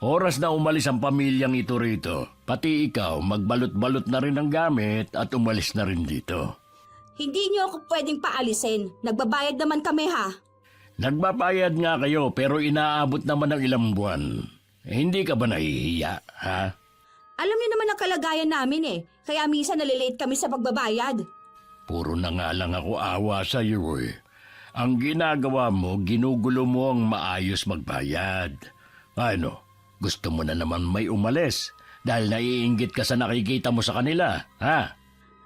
Oras na umalis ang pamilyang ito rito. Pati ikaw, magbalot-balot na rin ang gamit at umalis na rin dito. Hindi niyo ako pwedeng paalisin. Nagbabayad naman kami, ha? Nagbabayad nga kayo pero inaabot naman ng ilang buwan. Hindi ka ba nahihiya, ha? Alam niyo naman ang kalagayan namin, Kaya minsan nalilate kami sa pagbabayad. Puro na nga lang ako awa sa iyo, eh. Ang ginagawa mo, ginugulo mo ang maayos magbayad. Ano, gusto mo na naman may umalis dahil naiinggit ka sa nakikita mo sa kanila, ha?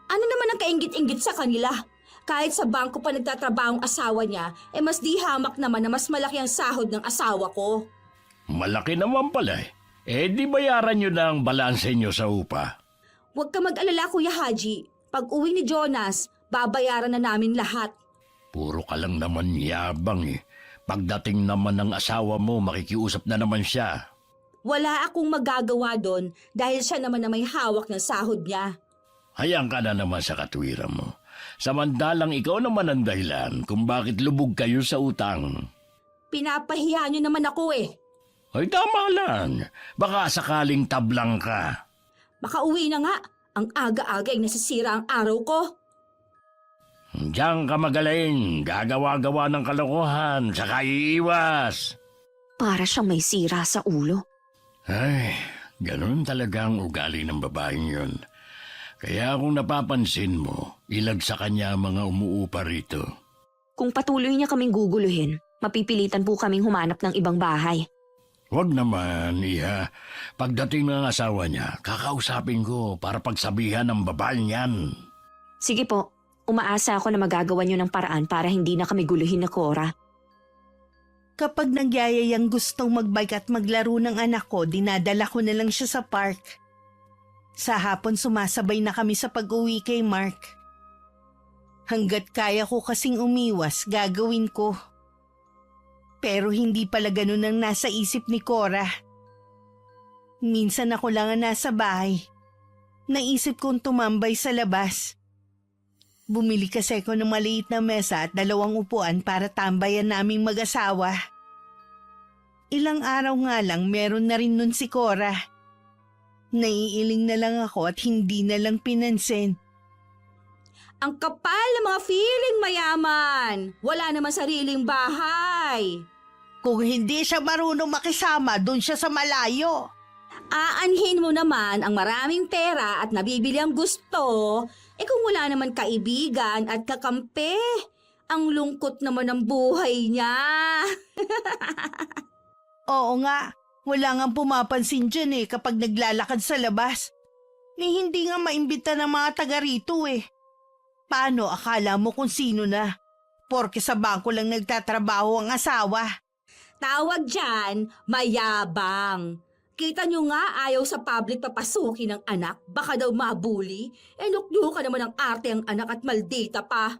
Ano naman ang kainggit-inggit sa kanila? Kahit sa bangko pa nagtatrabaho ang asawa niya, mas di hamak naman na mas malaki ang sahod ng asawa ko. Malaki naman pala, eh. Di bayaran nyo na ang balanse nyo sa upa. Huwag ka mag-alala, Kuya Haji. Pag uwi ni Jonas, babayaran na namin lahat. Puro ka lang naman yabang, eh. Pagdating naman ng asawa mo, makikiusap na naman siya. Wala akong magagawa doon dahil siya naman na may hawak ng sahod niya. Hayaan ka na naman sa katwiran mo. Samantalang ikaw naman ang dahilan kung bakit lubog kayo sa utang. Pinapahiya niyo naman ako, Ay tama lang. Baka sakaling tablang ka. Makauwi na nga. Ang aga-aga ay nasisira ang araw ko. Diyan ka magaling. Gagawa-gawa ng kalokohan. Saka iiwas. Para siyang may sira sa ulo. Ay, ganun talaga ang ugali ng babaeng yun. Kaya kung napapansin mo, ilag sa kanya ang mga umuupa rito. Kung patuloy niya kaming guguluhin, mapipilitan po kaming humanap ng ibang bahay. Huwag naman, Iha. Pagdating ng asawa niya, kakausapin ko para pagsabihan ng babaeng yan. Sige po, umaasa ako na magagawa niyo ng paraan para hindi na kami guluhin na Cora. Kapag nagyayayang gustong magbike at maglaro ng anak ko, dinadala ko na lang siya sa park. Sa hapon sumasabay na kami sa pag-uwi kay Mark. Hanggat kaya ko kasing umiwas, gagawin ko. Pero hindi pala ganun ang nasa isip ni Cora. Minsan ako lang ang nasa bahay. Naisip kong tumambay sa labas. Bumili kasi ako ng maliit na mesa at 2 upuan para tambayan naming mag-asawa. Ilang araw nga lang meron na rin nun si Cora. Naiiling na lang ako at hindi na lang pinansin. Ang kapal ng mga feeling mayaman. Wala naman sariling bahay. Kung hindi siya marunong makisama, doon siya sa malayo. Aanhin mo naman ang maraming pera at nabibili ang gusto, kung wala naman kaibigan at kakampi. Ang lungkot naman ng buhay niya. Oo nga, wala nga pumapansin dyan kapag naglalakad sa labas. Ni hindi nga maimbita ng mga taga rito Paano akala mo kung sino na? Porke sa bangko lang nagtatrabaho ang asawa. Tawag dyan, mayabang. Kita nyo nga ayaw sa public papasukin ng anak, baka daw mabuli. Nuklo ka naman ng arte ang anak at maldita pa.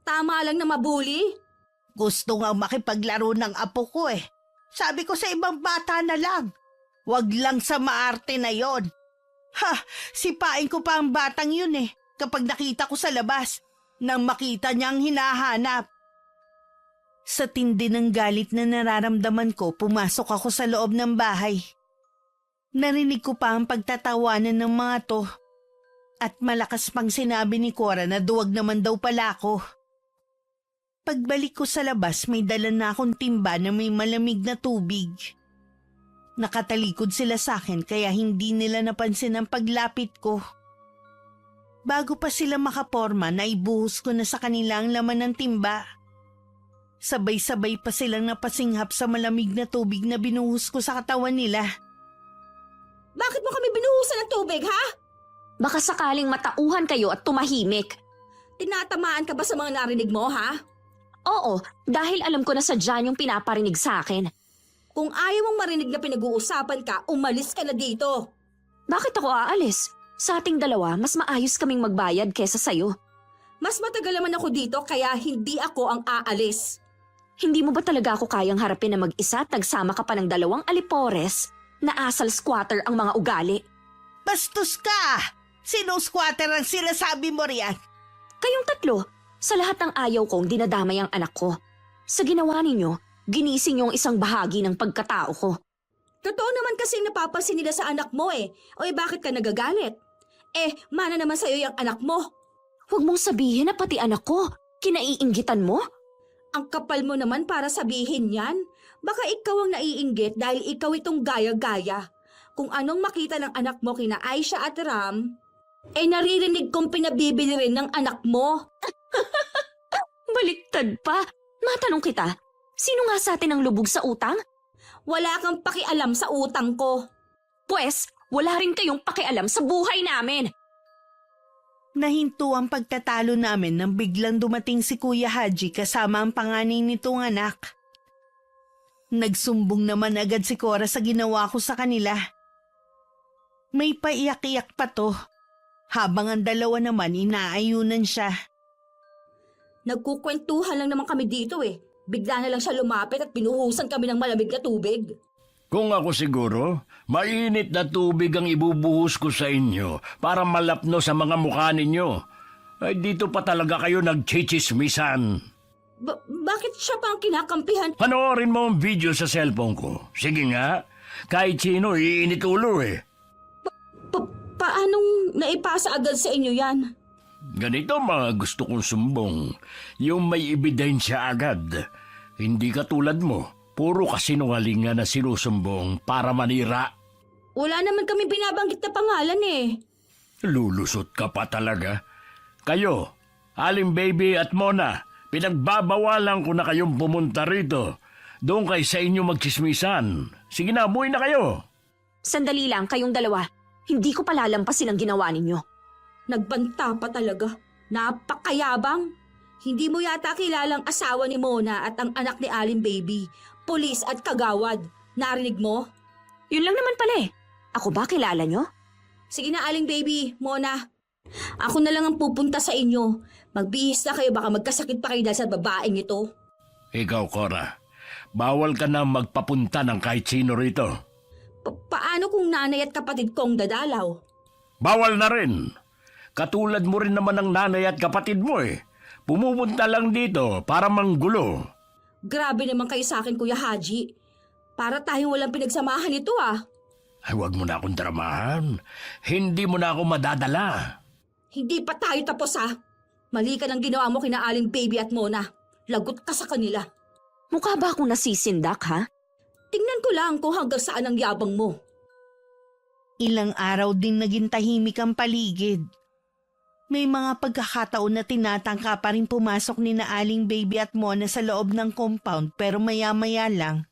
Tama lang na mabuli. Gusto nga makipaglaro ng apo ko Sabi ko sa ibang bata na lang. Wag lang sa maarte na yon. Sipain ko pa ang batang yun kapag nakita ko sa labas nang makita niyang hinahanap. Sa tindi ng galit na nararamdaman ko, pumasok ako sa loob ng bahay. Narinig ko pa ang pagtatawanan ng mga to. At malakas pang sinabi ni Cora na duwag naman daw pala ako. Pagbalik ko sa labas, may dala na akong timba na may malamig na tubig. Nakatalikod sila sa akin kaya hindi nila napansin ang paglapit ko. Bago pa sila makaporma, naibuhos ko na sa kanila ang laman ng timba. Sabay-sabay pa silang napasinghap sa malamig na tubig na binuhos ko sa katawan nila. Bakit mo kami binuhusan ng tubig, ha? Baka sakaling matauhan kayo at tumahimik. Tinatamaan ka ba sa mga narinig mo, ha? Oo, dahil alam ko na sadya yung pinaparinig sa akin. Kung ayaw mong marinig na pinag-uusapan ka, umalis ka na dito. Bakit ako aalis? Sa ating dalawa, mas maayos kaming magbayad kesa sa'yo. Mas matagal naman ako dito kaya hindi ako ang aalis. Hindi mo ba talaga ako kayang harapin na mag-isa at nagsama ka pa ng 2 alipores na asal squatter ang mga ugali? Bastos ka! Sinong squatter ang sinasabi mo riyan? Kayong 3, sa lahat ng ayaw kong dinadamay ang anak ko. Sa ginawa ninyo, ginising yung isang bahagi ng pagkatao ko. Totoo naman kasing napapansin nila sa anak mo eh. O bakit ka nagagalit? Mana naman sa'yo yung anak mo. Huwag mong sabihin na pati anak ko, kinaiinggitan mo? Ang kapal mo naman para sabihin yan. Baka ikaw ang naiinggit dahil ikaw itong gaya-gaya. Kung anong makita ng anak mo kina Aisha at Ram, naririnig kong pinabibili rin ng anak mo. Baliktad pa. Matanong kita, sino nga sa atin ang lubog sa utang? Wala kang pakialam sa utang ko. Pwes, wala rin kayong pakialam sa buhay namin. Nahinto ang pagtatalo namin nang biglang dumating si Kuya Haji kasama ang panganay nitong anak. Nagsumbong naman agad si Cora sa ginawa ko sa kanila. May paiyak-iyak pa to, habang ang dalawa naman inaayunan siya. Nagkukwentuhan lang naman kami dito eh. Bigla na lang siya lumapit at binuhusan kami ng malamig na tubig. Kung ako siguro, mainit na tubig ang ibubuhos ko sa inyo para malapno sa mga mukha ninyo. Ay dito pa talaga kayo nagchichismisan. Bakit siya pa ang kinakampihan? Panoorin mo ang video sa cellphone ko. Sige nga, kahit sino iinit ulo eh. Paanong naipasa agad sa inyo yan? Ganito mga gusto kong sumbong. Yung may ebidensya agad. Hindi katulad mo. Puro kasinungalingan na sinusumbong para manira. Wala naman kami binabanggit na pangalan eh. Lulusot ka pa talaga. Kayo, Aling Baby at Mona, pinagbabawalan ko na kayong pumunta rito. Doon kayo sa inyo magchismisan. Sige na, buhay na kayo. Sandali lang kayong dalawa. Hindi ko palalampasin ang ginawa ninyo. Nagbanta pa talaga. Napakayabang. Hindi mo yata kilalang asawa ni Mona at ang anak ni Aling Baby. Pulis at kagawad. Narinig mo? Yun lang naman pala eh. Ako ba kilala nyo? Sige na Aling Baby, Mona. Ako na lang ang pupunta sa inyo. Magbihis na kayo baka magkasakit pa kayo dahil sa babaeng ito. Ikaw, Cora, bawal ka na magpapunta ng kahit sino rito. Paano kung nanay at kapatid kong dadalaw? Bawal na rin. Katulad mo rin naman ng nanay at kapatid mo eh. Pumupunta lang dito para manggulo. Grabe naman kayo sa akin, Kuya Haji. Para tayong walang pinagsamahan ito ah. Ay, huwag mo na akong dramahan. Hindi mo na ako madadala. Hindi pa tayo tapos ah. Mali ka ng ginawa mo kina Aling Baby at Mona. Lagot ka sa kanila. Mukha ba akong nasisindak ha? Tingnan ko lang kung hanggang saan ang yabang mo. Ilang araw din naging tahimik ang paligid. May mga pagkakataon na tinatangka pa rin pumasok ni na Aling Baby at Mona sa loob ng compound pero maya-maya lang.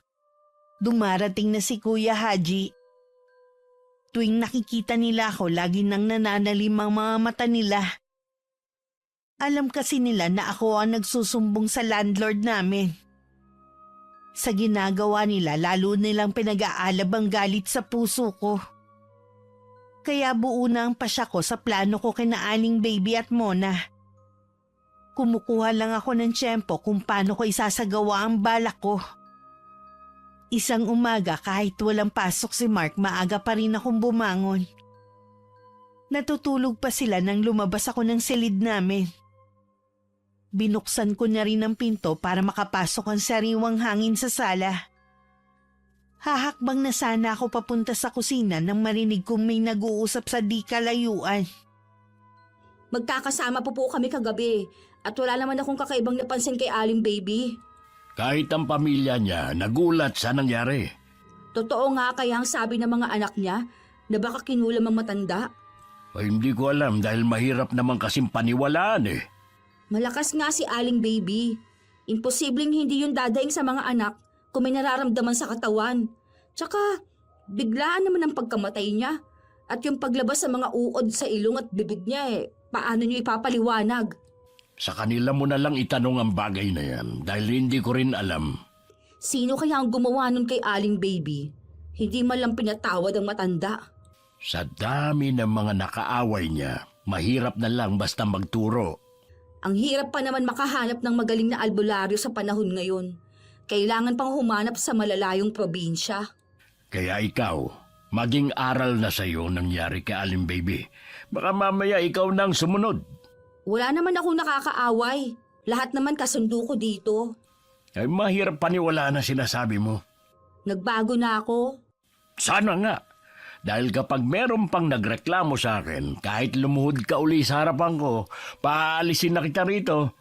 Dumarating na si Kuya Haji. Tuwing nakikita nila ako, lagi nang nananalim ang mga mata nila. Alam kasi nila na ako ang nagsusumbong sa landlord namin. Sa ginagawa nila, lalo nilang pinag-aalab ang galit sa puso ko. Kaya buo na ang pasya ko sa plano ko kina Aling Baby at Mona. Kumukuha lang ako ng tiyempo kung paano ko isasagawa ang balak ko. Isang umaga kahit walang pasok si Mark, maaga pa rin akong bumangon. Natutulog pa sila nang lumabas ako ng silid namin. Binuksan ko na rin ang pinto para makapasok ang sariwang hangin sa sala. Hahakbang na sana ako papunta sa kusina nang marinig kong may nag-uusap sa di kalayuan. Magkakasama po kami kagabi at wala naman akong kakaibang napansin kay Aling Baby. Kahit ang pamilya niya, nagulat sa nangyari. Totoo nga kaya ang sabi ng mga anak niya na baka kinulam ang matanda. Ay, hindi ko alam dahil mahirap naman kasing paniwalaan eh. Malakas nga si Aling Baby. Imposibleng hindi yun dadaing sa mga anak kung may nararamdaman sa katawan. Tsaka, biglaan naman ang pagkamatay niya. At yung paglabas sa mga uod sa ilong at bibig niya paano niyo ipapaliwanag? Sa kanila mo na lang itanong ang bagay na yan dahil hindi ko rin alam. Sino kaya ang gumawa nun kay Aling Baby? Hindi man lang pinatawad ang matanda. Sa dami ng mga nakaaway niya, mahirap na lang basta magturo. Ang hirap pa naman makahanap ng magaling na albularyo sa panahon ngayon. Kailangan pang humanap sa malalayong probinsya. Kaya ikaw, maging aral na sa'yo nangyari kay Aling Baby. Baka mamaya ikaw nang sumunod. Wala naman akong nakakaaway. Lahat naman kasundo ko dito. Ay mahirap paniwalaan na sinasabi mo. Nagbago na ako. Sana nga. Dahil kapag meron pang nagreklamo sa akin, kahit lumuhod ka uli sa harapan ko, paalisin na kita rito.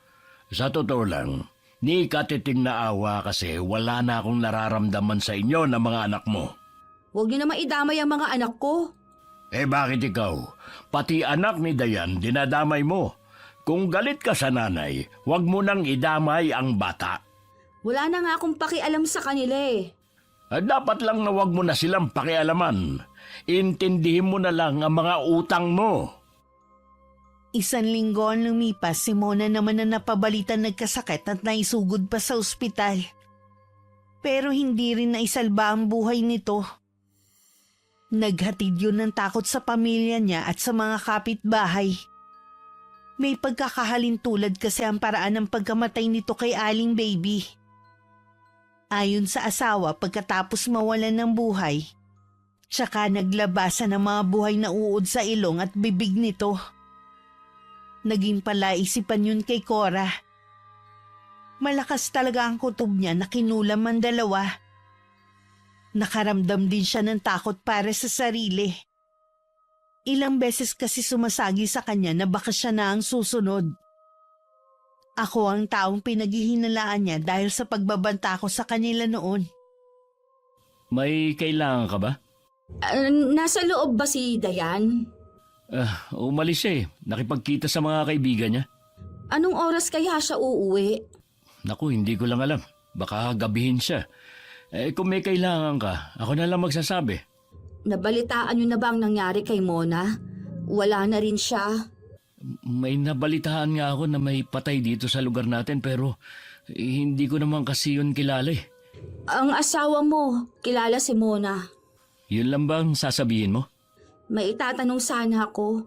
Sa totoo lang, di ka titing na awa kasi wala na akong nararamdaman sa inyo na mga anak mo. Huwag niyo na maidamay ang mga anak ko. Eh bakit ikaw? Pati anak ni Dayan dinadamay mo. Kung galit ka sa nanay, huwag mo nang idamay ang bata. Wala na nga akong pakialam sa kanila Dapat lang na huwag mo na silang pakialaman. Intindihin mo na lang ang mga utang mo. 1 linggo ang lumipas, si Mona naman na napabalitan nagkasakit at naisugod pa sa ospital. Pero hindi rin naisalba ang buhay nito. Naghatid yun ng takot sa pamilya niya at sa mga kapitbahay. May pagkakahalintulad kasi ang paraan ng pagkamatay nito kay Aling Baby. Ayon sa asawa, pagkatapos mawalan ng buhay, tsaka naglabasan ng mga buhay na uod sa ilong at bibig nito. Naging palaisipan yun kay Cora. Malakas talaga ang kutob niya na kinulam ang dalawa. Nakaramdam din siya ng takot para sa sarili. Ilang beses kasi sumasagi sa kanya na baka siya na ang susunod. Ako ang taong pinaghihinalaan niya dahil sa pagbabanta ko sa kanila noon. May kailangan ka ba? Nasa loob ba si Dayan? Umalis siya Nakipagkita sa mga kaibigan niya. Anong oras kaya siya uuwi? Naku, hindi ko lang alam. Baka gabihin siya. Kung may kailangan ka, ako na lang magsasabi. Nabalitaan niyo na ba ang nangyari kay Mona? Wala na rin siya. May nabalitaan nga ako na may patay dito sa lugar natin pero hindi ko naman kasi yun kilala Ang asawa mo, kilala si Mona. Yun lang bang sasabihin mo? May itatanong sana ako.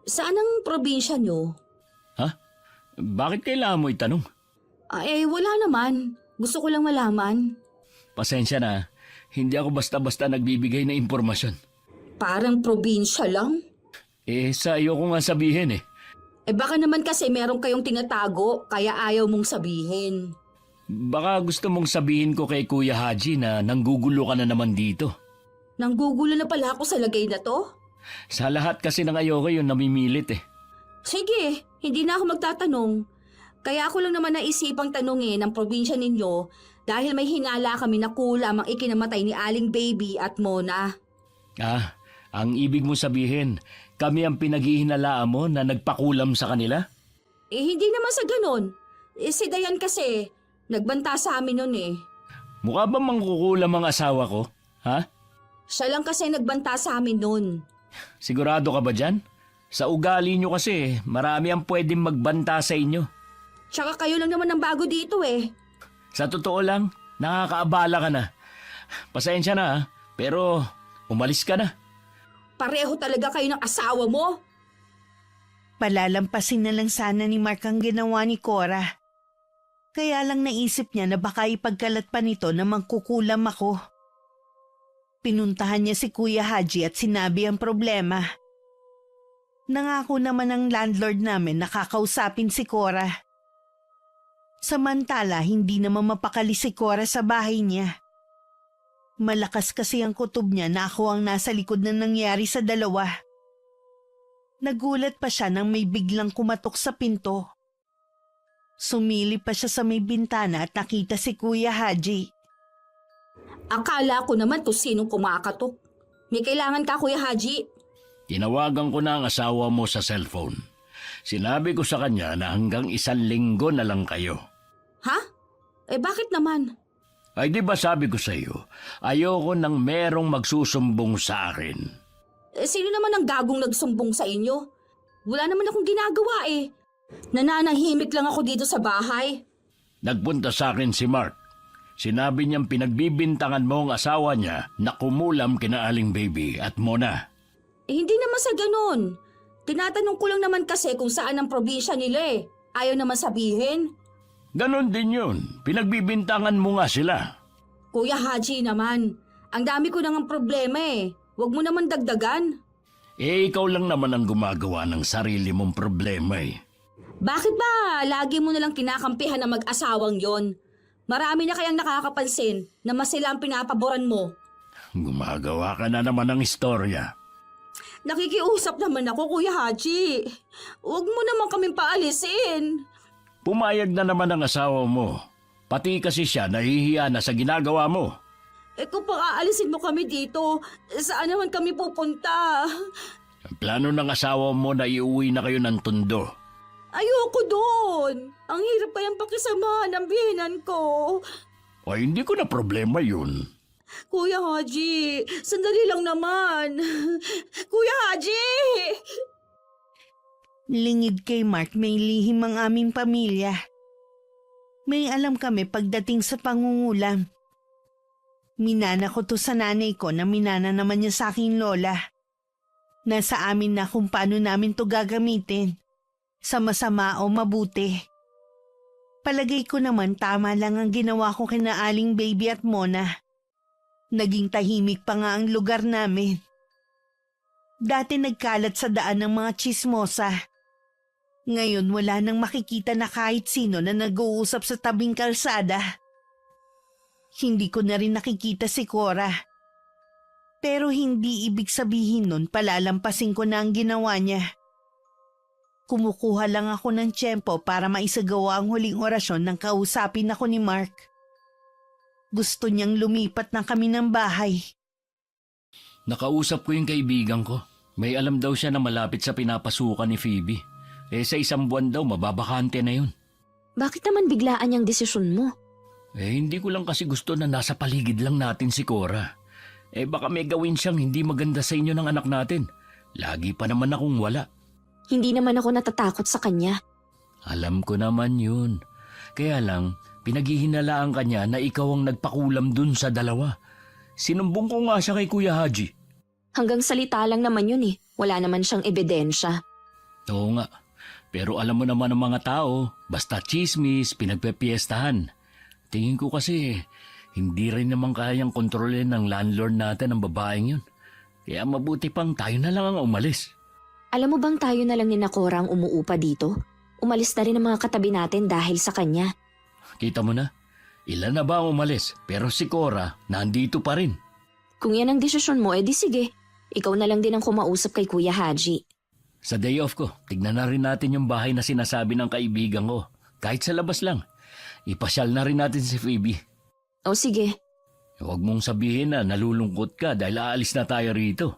Saan ang probinsya niyo? Ha? Bakit kailangan mo itanong? Wala naman. Gusto ko lang malaman. Pasensya na, hindi ako basta-basta nagbibigay ng impormasyon. Parang probinsya lang. Sa iyo ko nga sabihin Baka naman kasi meron kayong tinatago kaya ayaw mong sabihin. Baka gusto mong sabihin ko kay Kuya Haji na nanggugulo ka na naman dito. Nanggugulo na pala ako sa lagay na to? Sa lahat kasi ng ayoko yun namimilit Sige, hindi na ako magtatanong. Kaya ako lang naman naisipang tanungin ang probinsya ninyo dahil may hinala kami na kulam ang ikinamatay ni Aling Baby at Mona. Ang ibig mo sabihin, kami ang pinaghihinalaan mo na nagpakulam sa kanila? Hindi naman sa ganon. Si Dayan kasi, nagbanta sa amin nun Mukha ba mangkukulam ang asawa ko? Ha? Siya lang kasi nagbanta sa amin nun. Sigurado ka ba dyan? Sa ugali nyo kasi, marami ang pwedeng magbanta sa inyo. Tsaka kayo lang naman ang bago dito Sa totoo lang, nakakaabala ka na. Pasensya na pero umalis ka na. Pareho talaga kayo ng asawa mo. Palalampasin na lang sana ni Mark ang ginawa ni Cora. Kaya lang naisip niya na baka ipagkalat pa nito na magkukulam ako. Pinuntahan niya si Kuya Haji at sinabi ang problema. Nangako naman ang landlord namin na kakausapin si Cora. Samantala, hindi naman mapakali si Cora sa bahay niya. Malakas kasi ang kutob niya na ako ang nasa likod na nangyari sa dalawa. Nagulat pa siya nang may biglang kumatok sa pinto. Sumili pa siya sa may bintana at nakita si Kuya Haji. Akala ko naman kung sinong kumakatok. May kailangan ka, Kuya Haji? Tinawagan ko na ang asawa mo sa cellphone. Sinabi ko sa kanya na hanggang 1 linggo na lang kayo. Ha? Bakit naman? Ay di ba sabi ko sa iyo, ayoko nang merong magsusumbong sa akin. Sino naman ang gagong nagsumbong sa inyo? Wala naman akong ginagawa eh. Nananahimik lang ako dito sa bahay. Nagpunta sa akin si Mark. Sinabi niyang pinagbibintangan mo ang asawa niya na kumulam kina Aling Baby at Mona. Hindi naman sa ganun. Tinatanong ko lang naman kasi kung saan ang probinsya nila eh. Ayaw naman sabihin. Ganon din yun. Pinagbibintangan mo nga sila. Kuya Haji naman, ang dami ko nang problema eh. Huwag mo naman dagdagan. Ikaw lang naman ang gumagawa ng sarili mong problema eh. Bakit ba lagi mo nalang kinakampihan na mag-asawang yon? Marami na kayang nakakapansin na mas sila ang pinapaboran mo. Gumagawa ka na naman ng istorya. Nakikiusap naman ako, Kuya Haji. Huwag mo naman kaming paalisin. Pumayag na naman ang asawa mo. Pati kasi siya nahihiya na sa ginagawa mo. Kung pang-aalisin mo kami dito, saan naman kami pupunta? Ang plano ng asawa mo na iuwi na kayo ng Tondo. Ayoko doon. Ang hirap kayang pakisamahan ng biyenan ko. O hindi ko na problema yun. Kuya Haji, sandali lang naman. Kuya Haji! Lingid kay Mark, may lihim ang aming pamilya. May alam kami pagdating sa pangungulam. Minana ko to sa nanay ko na minana naman niya sa aking lola. Nasa amin na kung paano namin to gagamitin. Sa masama o mabuti. Palagay ko naman tama lang ang ginawa ko kina Aling Baby at Mona. Naging tahimik pa nga ang lugar namin. Dati nagkalat sa daan ng mga tsismosa. Ngayon wala nang makikita na kahit sino na nag-uusap sa tabing kalsada. Hindi ko na rin nakikita si Cora. Pero hindi ibig sabihin nun palalampasin ko na ang ginawa niya. Kumukuha lang ako ng tiyempo para maisagawa ang huling orasyon nang kausapin ako ni Mark. Gusto niyang lumipat na kami ng bahay. Nakausap ko yung kaibigan ko. May alam daw siya na malapit sa pinapasukan ni Phoebe. Sa 1 buwan daw mababakante na yun. Bakit naman biglaan yung desisyon mo? Hindi ko lang kasi gusto na nasa paligid lang natin si Cora. Baka may gawin siyang hindi maganda sa inyo ng anak natin. Lagi pa naman akong wala. Hindi naman ako natatakot sa kanya. Alam ko naman yun. Kaya lang, pinaghihinalaan ka niya na ikaw ang nagpakulam dun sa dalawa. Sinumbong ko nga siya kay Kuya Haji. Hanggang salita lang naman yun eh. Wala naman siyang ebidensya. Oo nga. Pero alam mo naman ng mga tao, basta chismis, pinagpepiestahan. Tingin ko kasi, hindi rin naman kayang kontrolin ng landlord natin ang babaeng yun. Kaya mabuti pang tayo na lang ang umalis. Alam mo bang tayo na lang ni Nakora ang umuupa dito? Umalis na rin ang mga katabi natin dahil sa kanya. Kita mo na, ilan na ba ang umalis? Pero si Cora, nandito pa rin. Kung yan ang desisyon mo, edi sige. Ikaw na lang din ang kumausap kay Kuya Haji. Sa day off ko, tignan na rin natin yung bahay na sinasabi ng kaibigan ko. Kahit sa labas lang. Ipasyal na rin natin si Phoebe. O sige, Huwag mong sabihin na nalulungkot ka dahil aalis na tayo rito.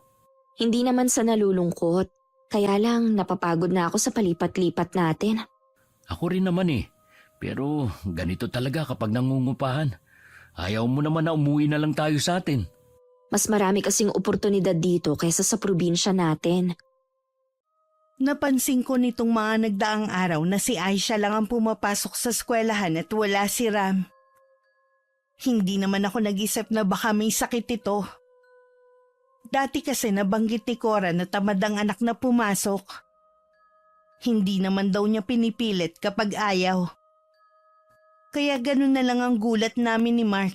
hindi naman sa nalulungkot. Kaya lang napapagod na ako sa palipat-lipat natin. Ako rin naman eh. Pero ganito talaga kapag nangungupahan. Ayaw mo naman na umuwi na lang tayo sa atin. Mas marami kasing oportunidad dito kaysa sa probinsya natin. Napansin ko nitong mga nagdaang araw na si Aisha lang ang pumapasok sa eskwelahan at wala si Ram. Hindi naman ako nag-isip na baka may sakit ito. Dati kasi nabanggit ni Cora na tamad ang anak na pumasok. Hindi naman daw niya pinipilit kapag ayaw. Kaya ganun na lang ang gulat namin ni Mark.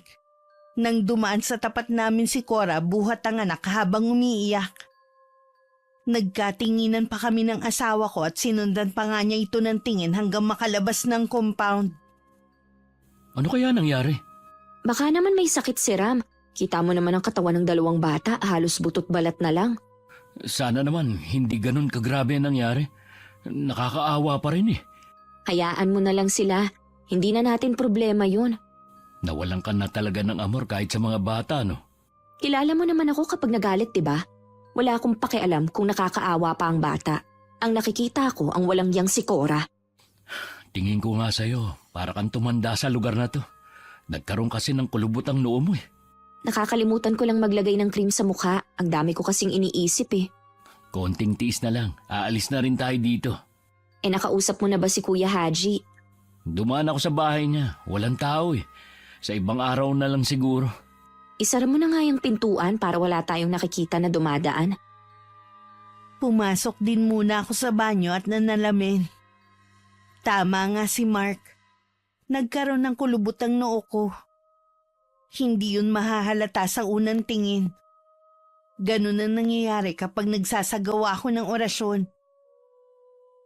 Nang dumaan sa tapat namin si Cora buhat ang anak habang umiiyak. Nagkatinginan pa kami ng asawa ko at sinundan pa nga niya ito ng tingin hanggang makalabas ng compound. Ano kaya nangyari? Baka naman may sakit si Ram. Kita mo naman ang katawan ng dalawang bata, halos butot balat na lang. Sana naman hindi ganun kagrabe ang nangyari. Nakakaawa pa rin eh. Hayaan mo na lang sila. Hindi na natin problema yun. Nawalan ka na talaga ng amor kahit sa mga bata, no? Kilala mo naman ako kapag nagalit, diba? Wala akong pakialam kung nakakaawa pa ang bata. Ang nakikita ko ang walang yang si Cora. Tingin ko nga sa'yo, para kang tumanda sa lugar na to. Nagkaroon kasi ng kulubot ang noo mo eh. Nakakalimutan ko lang maglagay ng cream sa mukha. Ang dami ko kasing iniisip eh. Konting tiis na lang. Aalis na rin tayo dito. Nakausap mo na ba si Kuya Haji? Dumaan ako sa bahay niya. Walang tao eh. Sa ibang araw na lang siguro. Isara mo na nga yung pintuan para wala tayong nakikita na dumadaan. Pumasok din muna ako sa banyo at nanalamin. Tama nga si Mark. Nagkaroon ng kulubot ang noo ko. Hindi yun mahahalata sa unang tingin. Ganun ang nangyayari kapag nagsasagawa ako ng orasyon.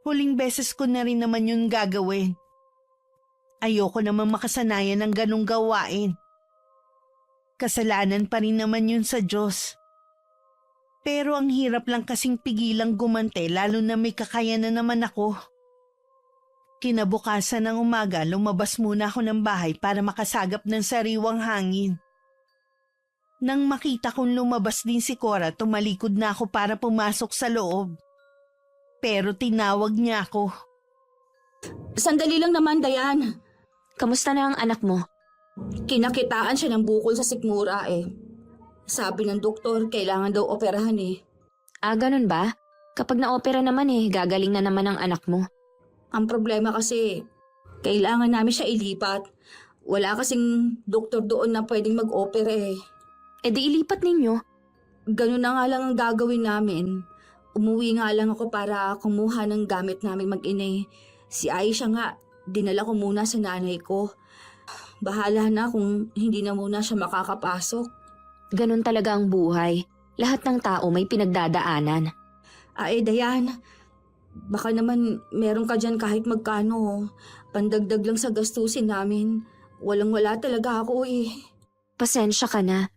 Huling beses ko na rin naman yun gagawin. Ayoko naman makasanayan ng ganung gawain. Kasalanan pa rin naman yun sa Diyos. Pero ang hirap lang kasing pigilang gumante lalo na may kakayanan naman ako. Kinabukasan ng umaga, lumabas muna ako ng bahay para makasagap ng sariwang hangin. Nang makita kong lumabas din si Cora, tumalikod na ako para pumasok sa loob. Pero tinawag niya ako. Sandali lang naman, Dayan. Kamusta na ang anak mo? Kinakitaan siya ng bukol sa sikmura eh. Sabi ng doktor, kailangan daw operahan eh. Ganun ba? Kapag na-opera naman gagaling na naman ang anak mo. Ang problema kasi, kailangan namin siya ilipat. Wala kasing doktor doon na pwedeng mag-opera eh. Di ilipat ninyo. Ganun na nga lang ang gagawin namin. Umuwi nga lang ako para kumuha ng gamit namin mag-ina. Si Aisha nga, dinala ko muna sa nanay ko. Bahala na kung hindi na muna siya makakapasok. Ganun talaga ang buhay. Lahat ng tao may pinagdadaanan. Dayan, baka naman meron ka dyan kahit magkano. Pandagdag lang sa gastusin namin. Walang-wala talaga ako eh. Pasensya ka na.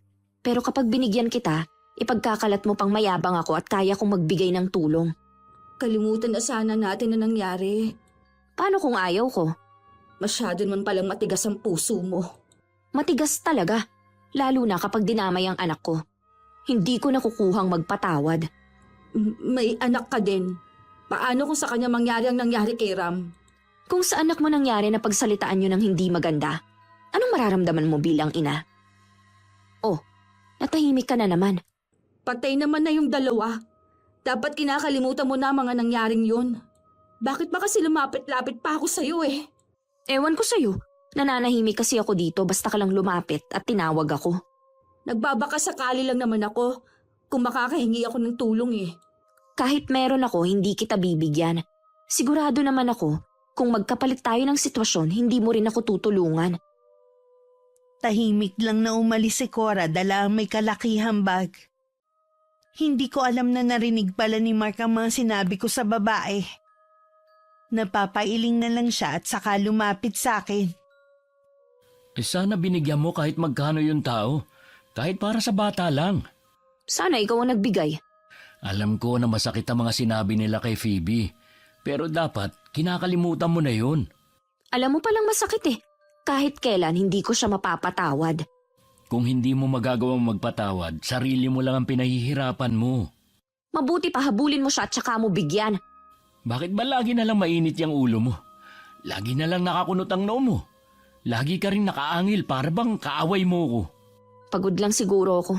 Pero kapag binigyan kita, ipagkakalat mo pang mayabang ako at kaya kong magbigay ng tulong. Kalimutan na sana natin na nangyari. Paano kung ayaw ko? Masyado naman palang matigas ang puso mo. Matigas talaga. Lalo na kapag dinamay ang anak ko. Hindi ko nakukuhang magpatawad. May anak ka din. Paano kung sa kanya mangyari ang nangyari kay Ram? Kung sa anak mo nangyari na pagsalitaan nyo ng hindi maganda, anong mararamdaman mo bilang ina? Oh, natahimik ka na naman. Patay naman na yung dalawa. Dapat kinakalimutan mo na mga nangyaring yun. Bakit ba kasi lumapit-lapit pa ako sa'yo eh? Ewan ko sa'yo. Nananahimik kasi ako dito basta ka lang lumapit at tinawag ako. Nagbabaka sakali lang naman ako kung makakahingi ako ng tulong eh. Kahit meron ako, hindi kita bibigyan. Sigurado naman ako, kung magkapalit tayo ng sitwasyon, hindi mo rin ako tutulungan. Tahimik lang na umalis si Cora dala ang may kalakihang bag. Hindi ko alam na narinig pala ni Mark ang mga sinabi ko sa babae. Napapailing na lang siya at saka lumapit sa akin. Sana binigyan mo kahit magkano yung tao. Kahit para sa bata lang. Sana ikaw ang nagbigay. Alam ko na masakit ang mga sinabi nila kay Phoebe. Pero dapat, kinakalimutan mo na yun. Alam mo palang masakit Kahit kailan hindi ko siya mapapatawad. Kung hindi mo magagawang magpatawad, sarili mo lang ang pinahihirapan mo. Mabuti pa habulin mo siya at saka mo bigyan. Bakit ba lagi na lang mainit yung ulo mo? Lagi na lang nakakunot ang noo mo. Lagi ka rin nakaangil para bang kaaway mo ko. Pagod lang siguro ako.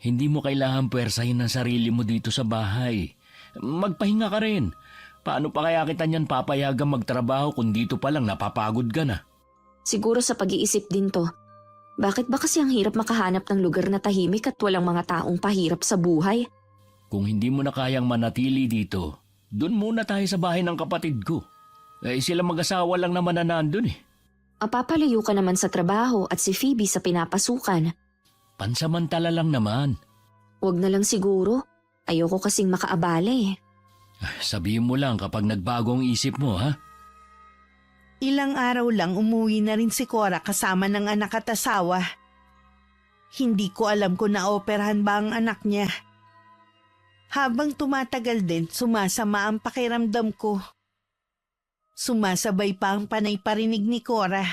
Hindi mo kailangan puwersahin ang sarili mo dito sa bahay. Magpahinga ka rin. Paano pa kaya kita niyan papayagang magtrabaho kung dito pa lang napapagod ka na? Siguro sa pag-iisip din to. Bakit ba kasi ang hirap makahanap ng lugar na tahimik at walang mga taong pahirap sa buhay? Kung hindi mo na kayang manatili dito, doon muna tayo sa bahay ng kapatid ko. Sila mag-asawa lang naman na nandun Papalayo ka naman sa trabaho at si Phoebe sa pinapasukan. Pansamantala lang naman. Huwag na lang siguro. Ayoko kasing makaabala Sabihin mo lang kapag nagbago ang isip mo, ha? Ilang araw lang umuwi na rin si Cora kasama ng anak at asawa. Hindi ko alam kung naoperahan ba ang anak niya. Habang tumatagal din, sumasama ang pakiramdam ko. Sumasabay pa ang panay parinig ni Cora.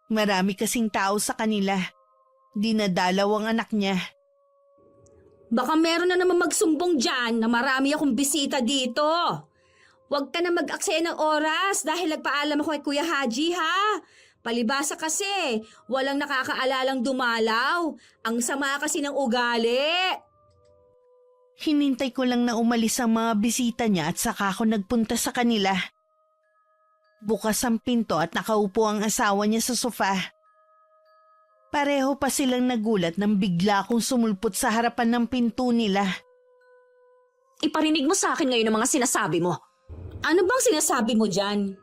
Marami kasing tao sa kanila. Dinadalaw ang anak niya. Baka meron na naman magsumbong dyan na marami akong bisita dito. Huwag ka na mag-aksaya ng oras dahil nagpaalam ako kay Kuya Haji ha. Palibasa kasi, walang nakakaalalang dumalaw. Ang sama kasi ng ugali. Hinintay ko lang na umalis ang mga bisita niya at saka ako nagpunta sa kanila. Bukas ang pinto at nakaupo ang asawa niya sa sofa. Pareho pa silang nagulat nang bigla akong sumulpot sa harapan ng pinto nila. Iparinig mo sa akin ngayon ang mga sinasabi mo. Ano bang sinasabi mo dyan?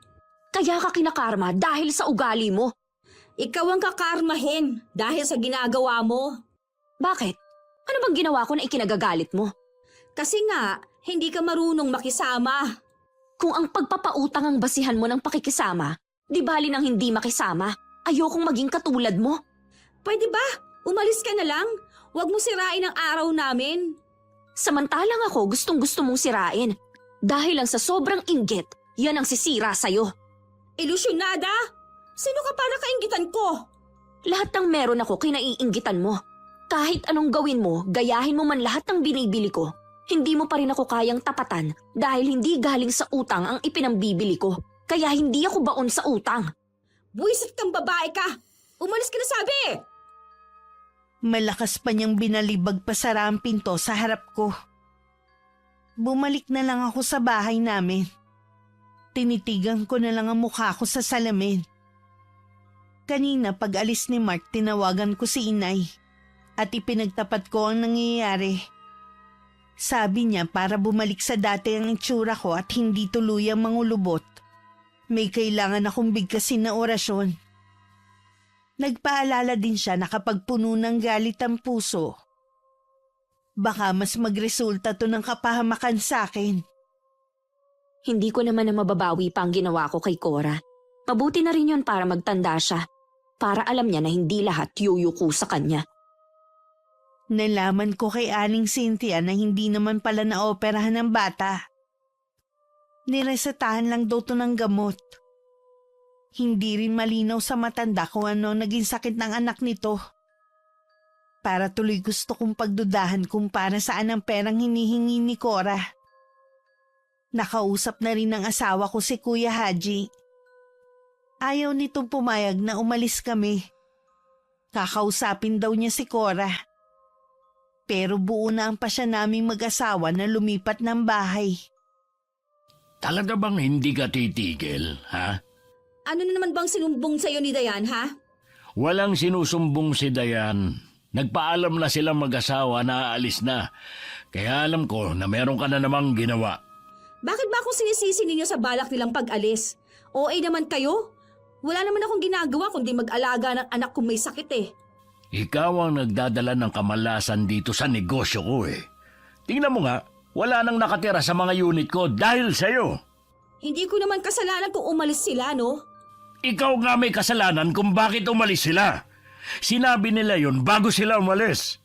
Kaya ka kinakarma dahil sa ugali mo. Ikaw ang kakarmahin dahil sa ginagawa mo. Bakit? Ano bang ginawa ko na ikinagagalit mo? Kasi nga, hindi ka marunong makisama. Kung ang pagpapautang ang basihan mo ng pakikisama, di bali nang hindi makisama. Ayokong maging katulad mo. Pwede ba? Umalis ka na lang. Huwag mo sirain ang araw namin. Samantalang ako gustong-gusto mong sirain. Dahil lang sa sobrang inggit, yan ang sisira sa'yo. Ilusyonada? Sino ka para kainggitan ko? Lahat ng meron ako kinaiinggitan mo. Kahit anong gawin mo, gayahin mo man lahat ng binibili ko. Hindi mo pa rin ako kayang tapatan dahil hindi galing sa utang ang ipinambibili ko. Kaya hindi ako baon sa utang. Buwisit kang babae ka. Umalis ka na sabi! Malakas pa niyang binalibag pa sara ang pinto sa harap ko. Bumalik na lang ako sa bahay namin. Tinitigan ko na lang ang mukha ko sa salamin. Kanina pag alis ni Mark, tinawagan ko si Inay at ipinagtapat ko ang nangyayari. Sabi niya para bumalik sa dati ang itsura ko at hindi tuluyang mangulubot. May kailangan akong bigkasin na orasyon. Nagpaalala din siya na kapag puno ng galit ang puso, baka mas magresulta to ng kapahamakan sa akin. Hindi ko naman na mababawi pa ang ginawa ko kay Cora. Mabuti na rin yun para magtanda siya. Para alam niya na hindi lahat yuyuko sa kanya. Nalaman ko kay Aling Cynthia na hindi naman pala naoperahan ng bata. Niresetahan lang daw to ng gamot. Hindi rin malinaw sa matanda kung ano naging sakit ng anak nito. Para tuloy gusto kong pagdudahan kung para saan ang perang hinihingi ni Cora. Nakausap na rin ng asawa ko si Kuya Haji. Ayaw nitong pumayag na umalis kami. Kakausapin daw niya si Cora. Pero buo na ang pasya naming mag-asawa na lumipat ng bahay. Talaga bang hindi ka titigil, ha? Ano na naman bang sinumbong sa'yo ni Dayan, ha? Walang sinusumbong si Dayan. Nagpaalam na silang mag-asawa na aalis na. Kaya alam ko na meron ka na namang ginawa. Bakit ba akong sinisisi ninyo sa balak nilang pag-alis? OA naman kayo? Wala naman akong ginagawa kundi mag-alaga ng anak kung may sakit eh. Ikaw ang nagdadala ng kamalasan dito sa negosyo ko eh. Tingnan mo nga, wala nang nakatira sa mga unit ko dahil sa'yo. Hindi ko naman kasalanan kung umalis sila, no? Ikaw nga may kasalanan kung bakit umalis sila. Sinabi nila yun bago sila umalis.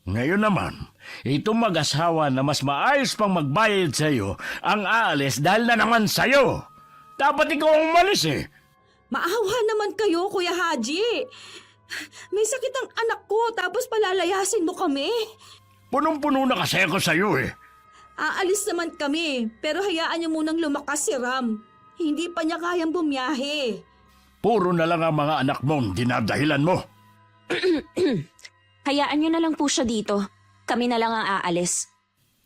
Ngayon naman, itong mag-asawa na mas maayos pang magbayad sa'yo ang aalis dahil na naman sa'yo. Dapat ikaw ang umalis eh. Maawa naman kayo, Kuya Haji. May sakit ang anak ko tapos palalayasin mo kami. Punong-puno na kasi ako sa'yo eh. Aalis naman kami, pero hayaan niyo munang lumakas si Ram. Hindi pa niya kayang bumiyahe. Puro na lang ang mga anak mong dinadahilan mo. Hayaan niyo na lang po siya dito. Kami na lang ang aalis.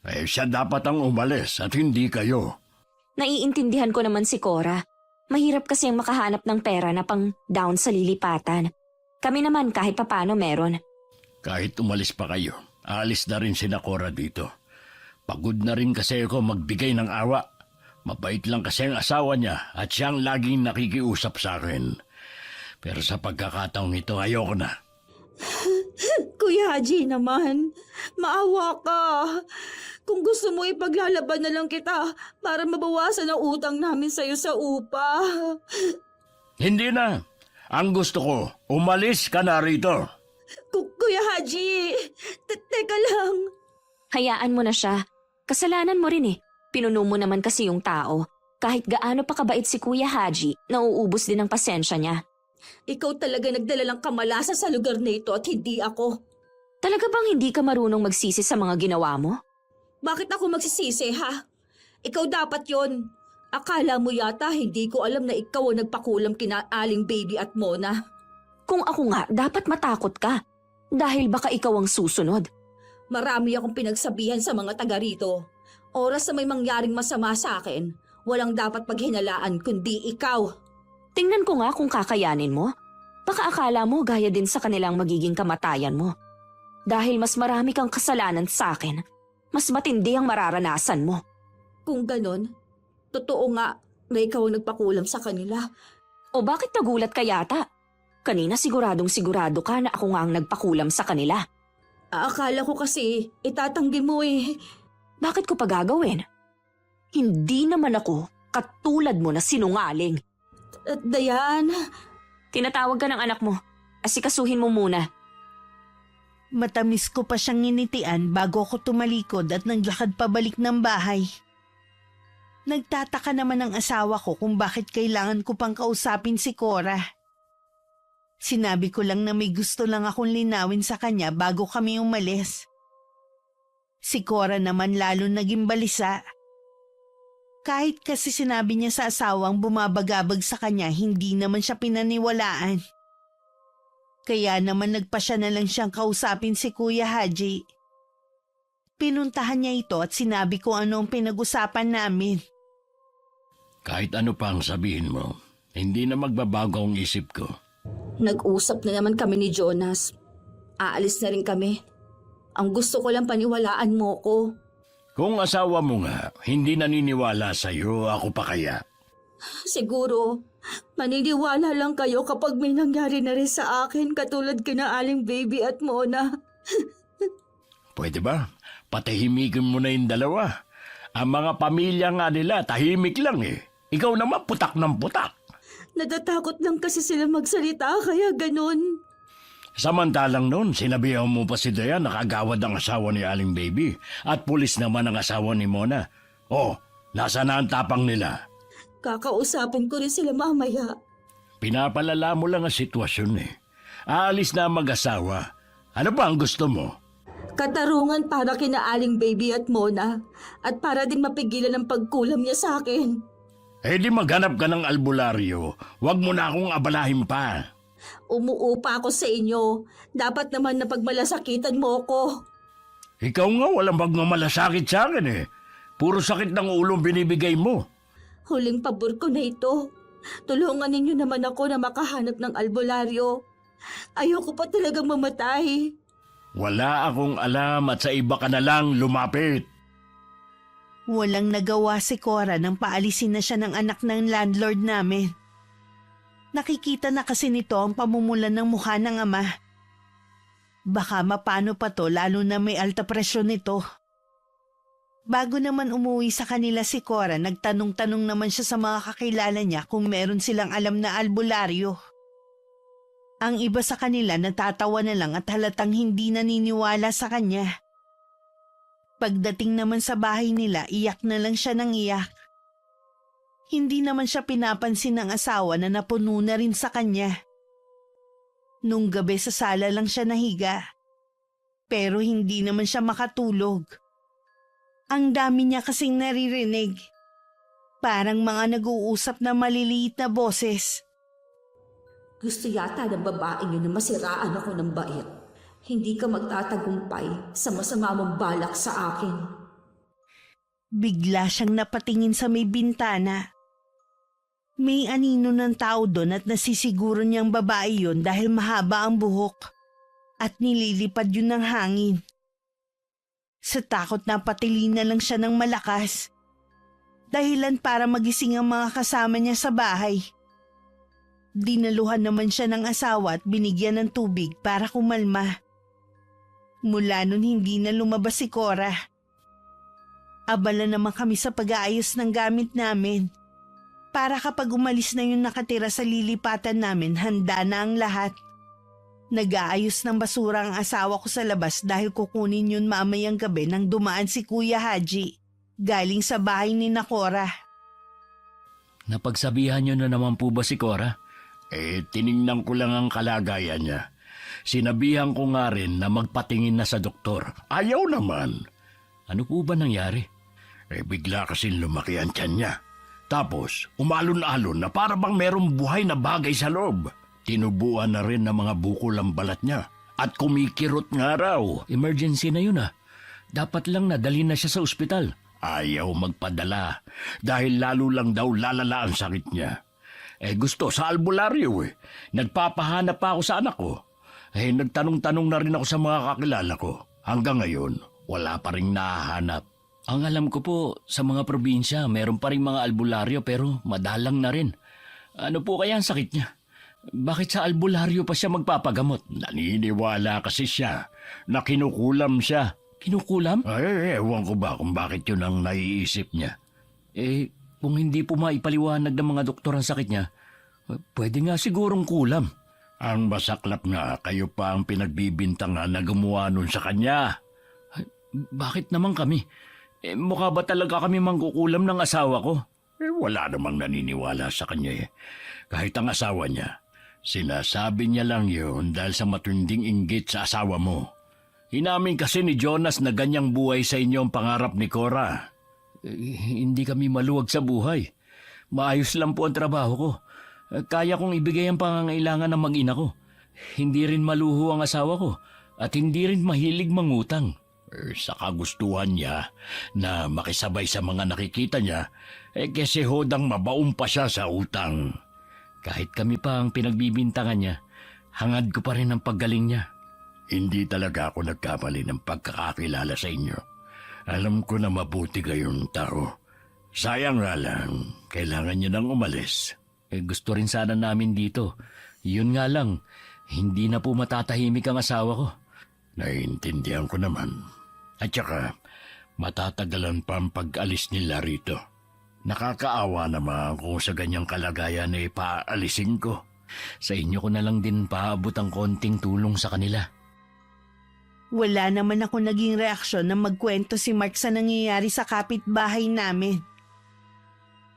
Eh siya dapat ang umalis at hindi kayo. Naiintindihan ko naman si Cora. Mahirap kasi ang makahanap ng pera na pang down sa lilipatan. Kami naman kahit papano meron. Kahit umalis pa kayo, aalis na rin si Cora dito. Pagod na rin kasi ako magbigay ng awa. Mabait lang kasi ang asawa niya at siyang laging nakikiusap sa akin. Pero sa pagkakataong ito, ayoko na. Kuya Haji naman, maawa ka. Kung gusto mo ipaglalaban na lang kita para mabawasan ang utang namin sa'yo sa upa. Hindi na. Ang gusto ko, umalis ka na rito. Kuya Haji, teka lang. Hayaan mo na siya. Kasalanan mo rin eh. Pinuno mo naman kasi yung tao. Kahit gaano pa kabait si Kuya Haji, nauubos din ang pasensya niya. Ikaw talaga nagdala ng kamalasan sa lugar na ito at hindi ako. Talaga bang hindi ka marunong magsisi sa mga ginawa mo? Bakit ako magsisisi, ha? Ikaw dapat yon. Akala mo yata hindi ko alam na ikaw ang nagpakulam kina Aling Baby at Mona. Kung ako nga, dapat matakot ka. Dahil baka ikaw ang susunod. Marami akong pinagsabihan sa mga taga rito. Oras na may mangyaring masama sa akin, walang dapat paghinalaan kundi ikaw. Tingnan ko nga kung kakayanin mo. Baka akala mo gaya din sa kanilang magiging kamatayan mo. Dahil mas marami kang kasalanan sa akin, mas matindi ang mararanasan mo. Kung ganon, totoo nga na ikaw ang nagpakulam sa kanila. O bakit nagulat ka yata? Kanina siguradong sigurado ka na ako nga ang nagpakulam sa kanila. Akala ko kasi itatanggi mo eh. Bakit ko pa gagawin? Hindi naman ako katulad mo na sinungaling. Dayan, Tinatawag ka ng anak mo. Asikasuhin mo muna. Matamis ko pa siyang nginitian bago ako tumalikod at naglakad pabalik ng bahay. Nagtataka naman ang asawa ko kung bakit kailangan ko pang kausapin si Cora. Sinabi ko lang na may gusto lang akong linawin sa kanya bago kami umalis. Si Cora naman lalo naging balisa. Kahit kasi sinabi niya sa asawang bumabagabag sa kanya, hindi naman siya pinaniwalaan. Kaya naman nagpasya na lang siyang kausapin si Kuya Haji. Pinuntahan niya ito at sinabi ko ano ang pinag-usapan namin. Kahit ano pa ang sabihin mo, hindi na magbabago ang isip ko. nag-usap na naman kami ni Jonas. Aalis na rin kami. Ang gusto ko lang paniwalaan mo ko. Kung asawa mo nga, hindi naniniwala sa'yo, ako pa kaya? Siguro, maniniwala lang kayo kapag may nangyari na rin sa akin katulad kina Aling Baby at Mona. Pwede ba? Patahimikin mo na yung dalawa. Ang mga pamilya nga nila, tahimik lang eh. Ikaw naman putak ng putak. Natatakot lang kasi sila magsalita kaya ganun. Samantalang noon, sinabihan mo pa si Dayan na kagawad ang asawa ni Aling Baby at pulis naman ang asawa ni Mona. Oh, nasa na ang tapang nila? Kakausapin ko rin sila mamaya. Pinapalala mo lang ang sitwasyon eh. Aalis na ang mag-asawa. Ano ba ang gusto mo? Katarungan para kina Aling Baby at Mona at para din mapigilan ang pagkulam niya sa akin. Eh di maghanap ka ng albularyo. Huwag mo na akong abalahin pa. Umuupa ako sa inyo. Dapat naman na pagmalasakitan mo ko. Ikaw nga walang magmamalasakit sa akin eh. Puro sakit ng ulo ang binibigay mo. Huling pabor ko na ito. Tulungan ninyo naman ako na makahanap ng albularyo. Ayoko pa talagang mamatay. Wala akong alam at sa iba ka na lang lumapit. Walang nagawa si Cora nang paalisin na siya ng anak ng landlord namin. Nakikita na kasi nito ang pamumulan ng mukha ng ama. Baka mapano pa to lalo na may alta presyon nito. Bago naman umuwi sa kanila si Cora, nagtanong-tanong naman siya sa mga kakilala niya kung meron silang alam na albularyo. Ang iba sa kanila natatawa na lang at halatang hindi naniniwala sa kanya. Pagdating naman sa bahay nila, iyak na lang siya ng iyak. Hindi naman siya pinapansin ng asawa na napuno na rin sa kanya. Nung gabi sa sala lang siya nahiga. Pero hindi naman siya makatulog. Ang dami niya kasing naririnig. Parang mga nag-uusap na maliliit na boses. Gusto yata ng babaeng yun na masiraan ako ng bait. Hindi ka magtatagumpay sa masama mong balak sa akin. Bigla siyang napatingin sa may bintana. May anino ng tao doon at nasisiguro niyang babae yun dahil mahaba ang buhok at nililipad yun ng hangin. Sa takot na patilin na lang siya ng malakas. Dahilan para magising ang mga kasama niya sa bahay. Dinaluhan naman siya ng asawa at binigyan ng tubig para kumalma. Mula nun hindi na lumabas si Cora. Abala naman kami sa pag-aayos ng gamit namin. Para kapag umalis na yung nakatira sa lilipatan namin, handa na ang lahat. Nag-aayos ng basura ang asawa ko sa labas dahil kukunin yun mamayang gabi nang dumaan si Kuya Haji. Galing sa bahay ni Cora. Napagsabihan niyo na naman po ba si Cora? Tiningnan ko lang ang kalagayan niya. Sinabihan ko nga rin na magpatingin na sa doktor. Ayaw naman. Ano po ba nangyari? Bigla kasi lumaki ang tiyan niya. Tapos, umalon-alon na para bang merong buhay na bagay sa loob. Tinubuan na rin ng mga bukol ang balat niya. At kumikirot nga raw. Emergency na yun ah. Dapat lang nadali na siya sa ospital. Ayaw magpadala dahil lalo lang daw lalala ang sakit niya. Gusto sa albularyo Nagpapahanap pa ako sa anak ko. Nagtanong-tanong na rin ako sa mga kakilala ko. Hanggang ngayon, wala pa rin nahahanap. Ang alam ko po, sa mga probinsya, meron pa rin mga albularyo pero madalang na rin. Ano po kaya ang sakit niya? Bakit sa albularyo pa siya magpapagamot? Naniniwala kasi siya na kinukulam siya. Kinukulam? Ewan ko ba kung bakit yun ang naiisip niya. Kung hindi po maipaliwanag ng mga doktor ang sakit niya, pwede nga sigurong kulam. Ang masaklap nga, kayo pa ang pinagbibintangan na gumawa nun sa kanya. Bakit naman kami? Mukha ba talaga kami mangkukulam ng asawa ko? Wala namang naniniwala sa kanya Kahit ang asawa niya, sinasabi niya lang yun dahil sa matinding inggit sa asawa mo. Inamin kasi ni Jonas na ganyang buhay sa inyo ang pangarap ni Cora. Hindi kami maluwag sa buhay. Maayos lang po ang trabaho ko. Kaya kong ibigay ang pangangailangan ng mag-ina ko. Hindi rin maluho ang asawa ko at hindi rin mahilig mangutang. Sa kagustuhan niya na makisabay sa mga nakikita niya, kasi hodang mabaon pa siya sa utang. Kahit kami pa ang pinagbibintangan niya, hangad ko pa rin ang paggaling niya. Hindi talaga ako nagkamali ng pagkakakilala sa inyo. Alam ko na mabuti kayong tao. Sayang nga lang, kailangan niyo nang umalis. Gusto rin sana namin dito. Yun nga lang, hindi na po matatahimik ang asawa ko. Naiintindihan ko naman. At saka, matatagalan pa ang pag-alis nila rito. Nakakaawa naman kung sa ganyang kalagayan paalisin ko. Sa inyo ko na lang din paabot ang konting tulong sa kanila. Wala naman ako naging reaksyon na magkwento si Mark sa nangyayari sa kapitbahay namin.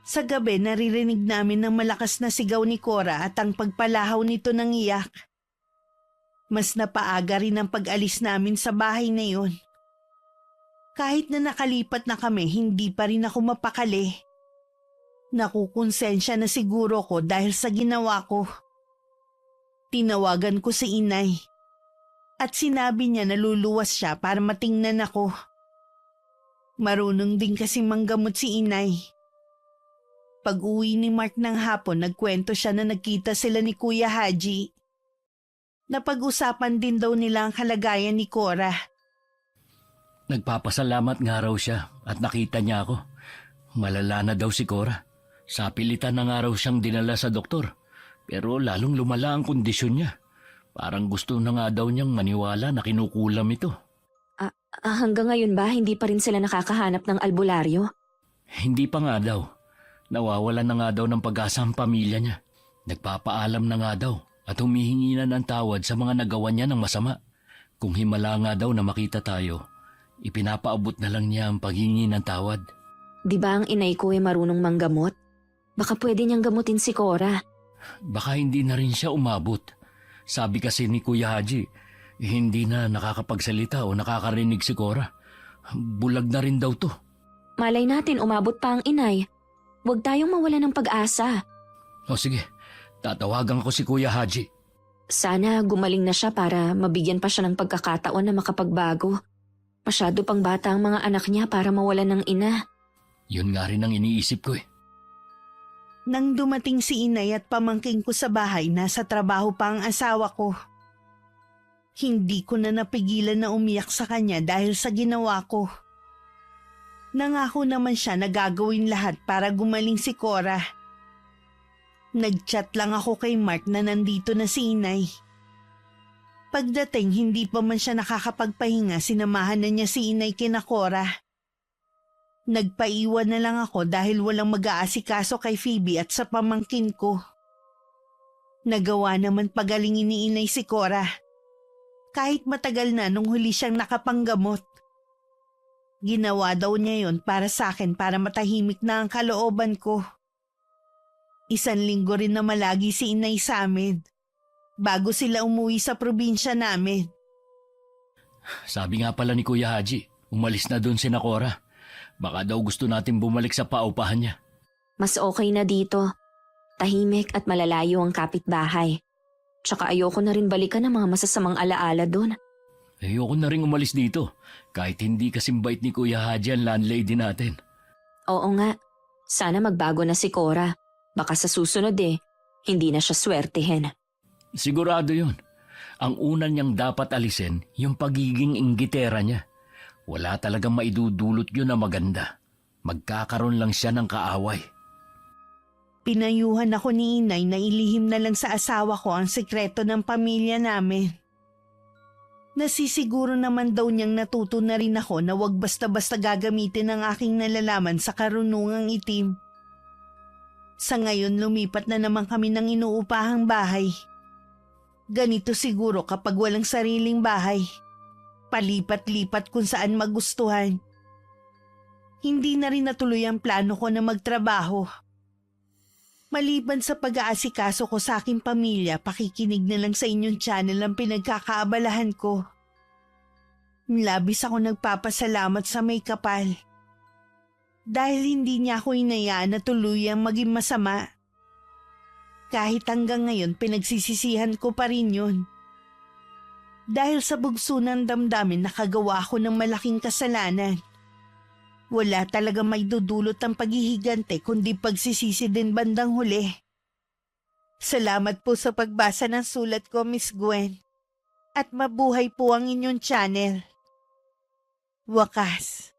Sa gabi, naririnig namin ng malakas na sigaw ni Cora at ang pagpalahaw nito ng iyak. Mas napaaga rin ang pag-alis namin sa bahay na yun. Kahit na nakalipat na kami, hindi pa rin ako mapakali. Nakukonsensya na siguro ko dahil sa ginawa ko. Tinawagan ko si inay. At sinabi niya na luluwas siya para matingnan ako. Marunong din kasi manggamot si inay. Pag-uwi ni Mark ng hapon, nagkwento siya na nagkita sila ni Kuya Haji. Napag-usapan din daw nila ang kalagayan ni Cora. Nagpapasalamat nga raw siya at nakita niya ako. Malala na daw si Cora. Sa pilitan na nga raw siyang dinala sa doktor. Pero lalong lumala ang kondisyon niya. Parang gusto na nga daw niyang maniwala na kinukulam ito. Hanggang ngayon ba, hindi pa rin sila nakakahanap ng albularyo? Hindi pa nga daw. Nawawalan na nga daw ng pag-asa ang pamilya niya. Nagpapaalam na nga daw at humihingi na ng tawad sa mga nagawa niya ng masama. Kung himala nga daw na makita tayo, ipinapaabot na lang niya ang paghingi ng tawad. Di ba ang inay ko marunong manggamot? Baka pwede niyang gamutin si Cora. Baka hindi na rin siya umabot. Sabi kasi ni Kuya Haji, hindi na nakakapagsalita o nakakarinig si Cora. Bulag na rin daw to. Malay natin umabot pa ang inay. Huwag tayong mawala ng pag-asa. O sige, tatawagan ko si Kuya Haji. Sana gumaling na siya para mabigyan pa siya ng pagkakataon na makapagbago. Masyado pang bata ang mga anak niya para mawalan ng ina. Yun nga rin ang iniisip ko . Nang dumating si inay at pamangking ko sa bahay, nasa trabaho pa ang asawa ko. Hindi ko na napigilan na umiyak sa kanya dahil sa ginawa ko. Nangako naman siya na gagawin lahat para gumaling si Cora. Nag-chat lang ako kay Mark na nandito na si inay. Pagdating, hindi pa man siya nakakapagpahinga, sinamahan na niya si inay kina Cora. Nagpaiwan na lang ako dahil walang mag-aasikaso kay Phoebe at sa pamangkin ko. Nagawa naman pagalingin ni inay si Cora. Kahit matagal na nung huli siyang nakapanggamot. Ginawa daw niya yon para sa akin para matahimik na ang kalooban ko. 1 linggo rin na malagi si inay sa amin. Bago sila umuwi sa probinsya namin. Sabi nga pala ni Kuya Haji, umalis na doon si Cora. Baka daw gusto natin bumalik sa paupahan niya. Mas okay na dito. Tahimik at malalayo ang kapitbahay. Tsaka ayoko na rin balikan ng mga masasamang alaala doon. Ayoko na rin umalis dito. Kahit hindi kasing bait ni Kuya Haji ang landlady natin. Oo nga. Sana magbago na si Cora. Baka sa susunod hindi na siya swertihin. Sigurado yun. Ang una niyang dapat alisin, yung pagiging inggitera niya. Wala talagang maidudulot yun na maganda. Magkakaroon lang siya ng kaaway. Pinayuhan ako ni inay na ilihim na lang sa asawa ko ang sekreto ng pamilya namin. Nasisiguro naman daw niyang natuto na rin ako na wag basta-basta gagamitin ang aking nalalaman sa karunungang itim. Sa ngayon lumipat na naman kami ng inuupahang bahay. Ganito siguro kapag walang sariling bahay. Palipat-lipat kung saan magustuhan. Hindi na rin natuloy ang plano ko na magtrabaho. Maliban sa pag-aasikaso ko sa aking pamilya, pakikinig na lang sa inyong channel ang pinagkakaabalahan ko. Labis ako nagpapasalamat sa may kapal. Dahil hindi niya ako inayaan na tuluyang maging masama. Kahit hanggang ngayon pinagsisisihan ko pa rin yun. Dahil sa bugso ng damdamin nakagawa ako ng malaking kasalanan. Wala talaga may dudulot ang paghihigante kundi pagsisisi din bandang huli. Salamat po sa pagbasa ng sulat ko, Miss Gwen. At mabuhay po ang inyong channel. Wakas.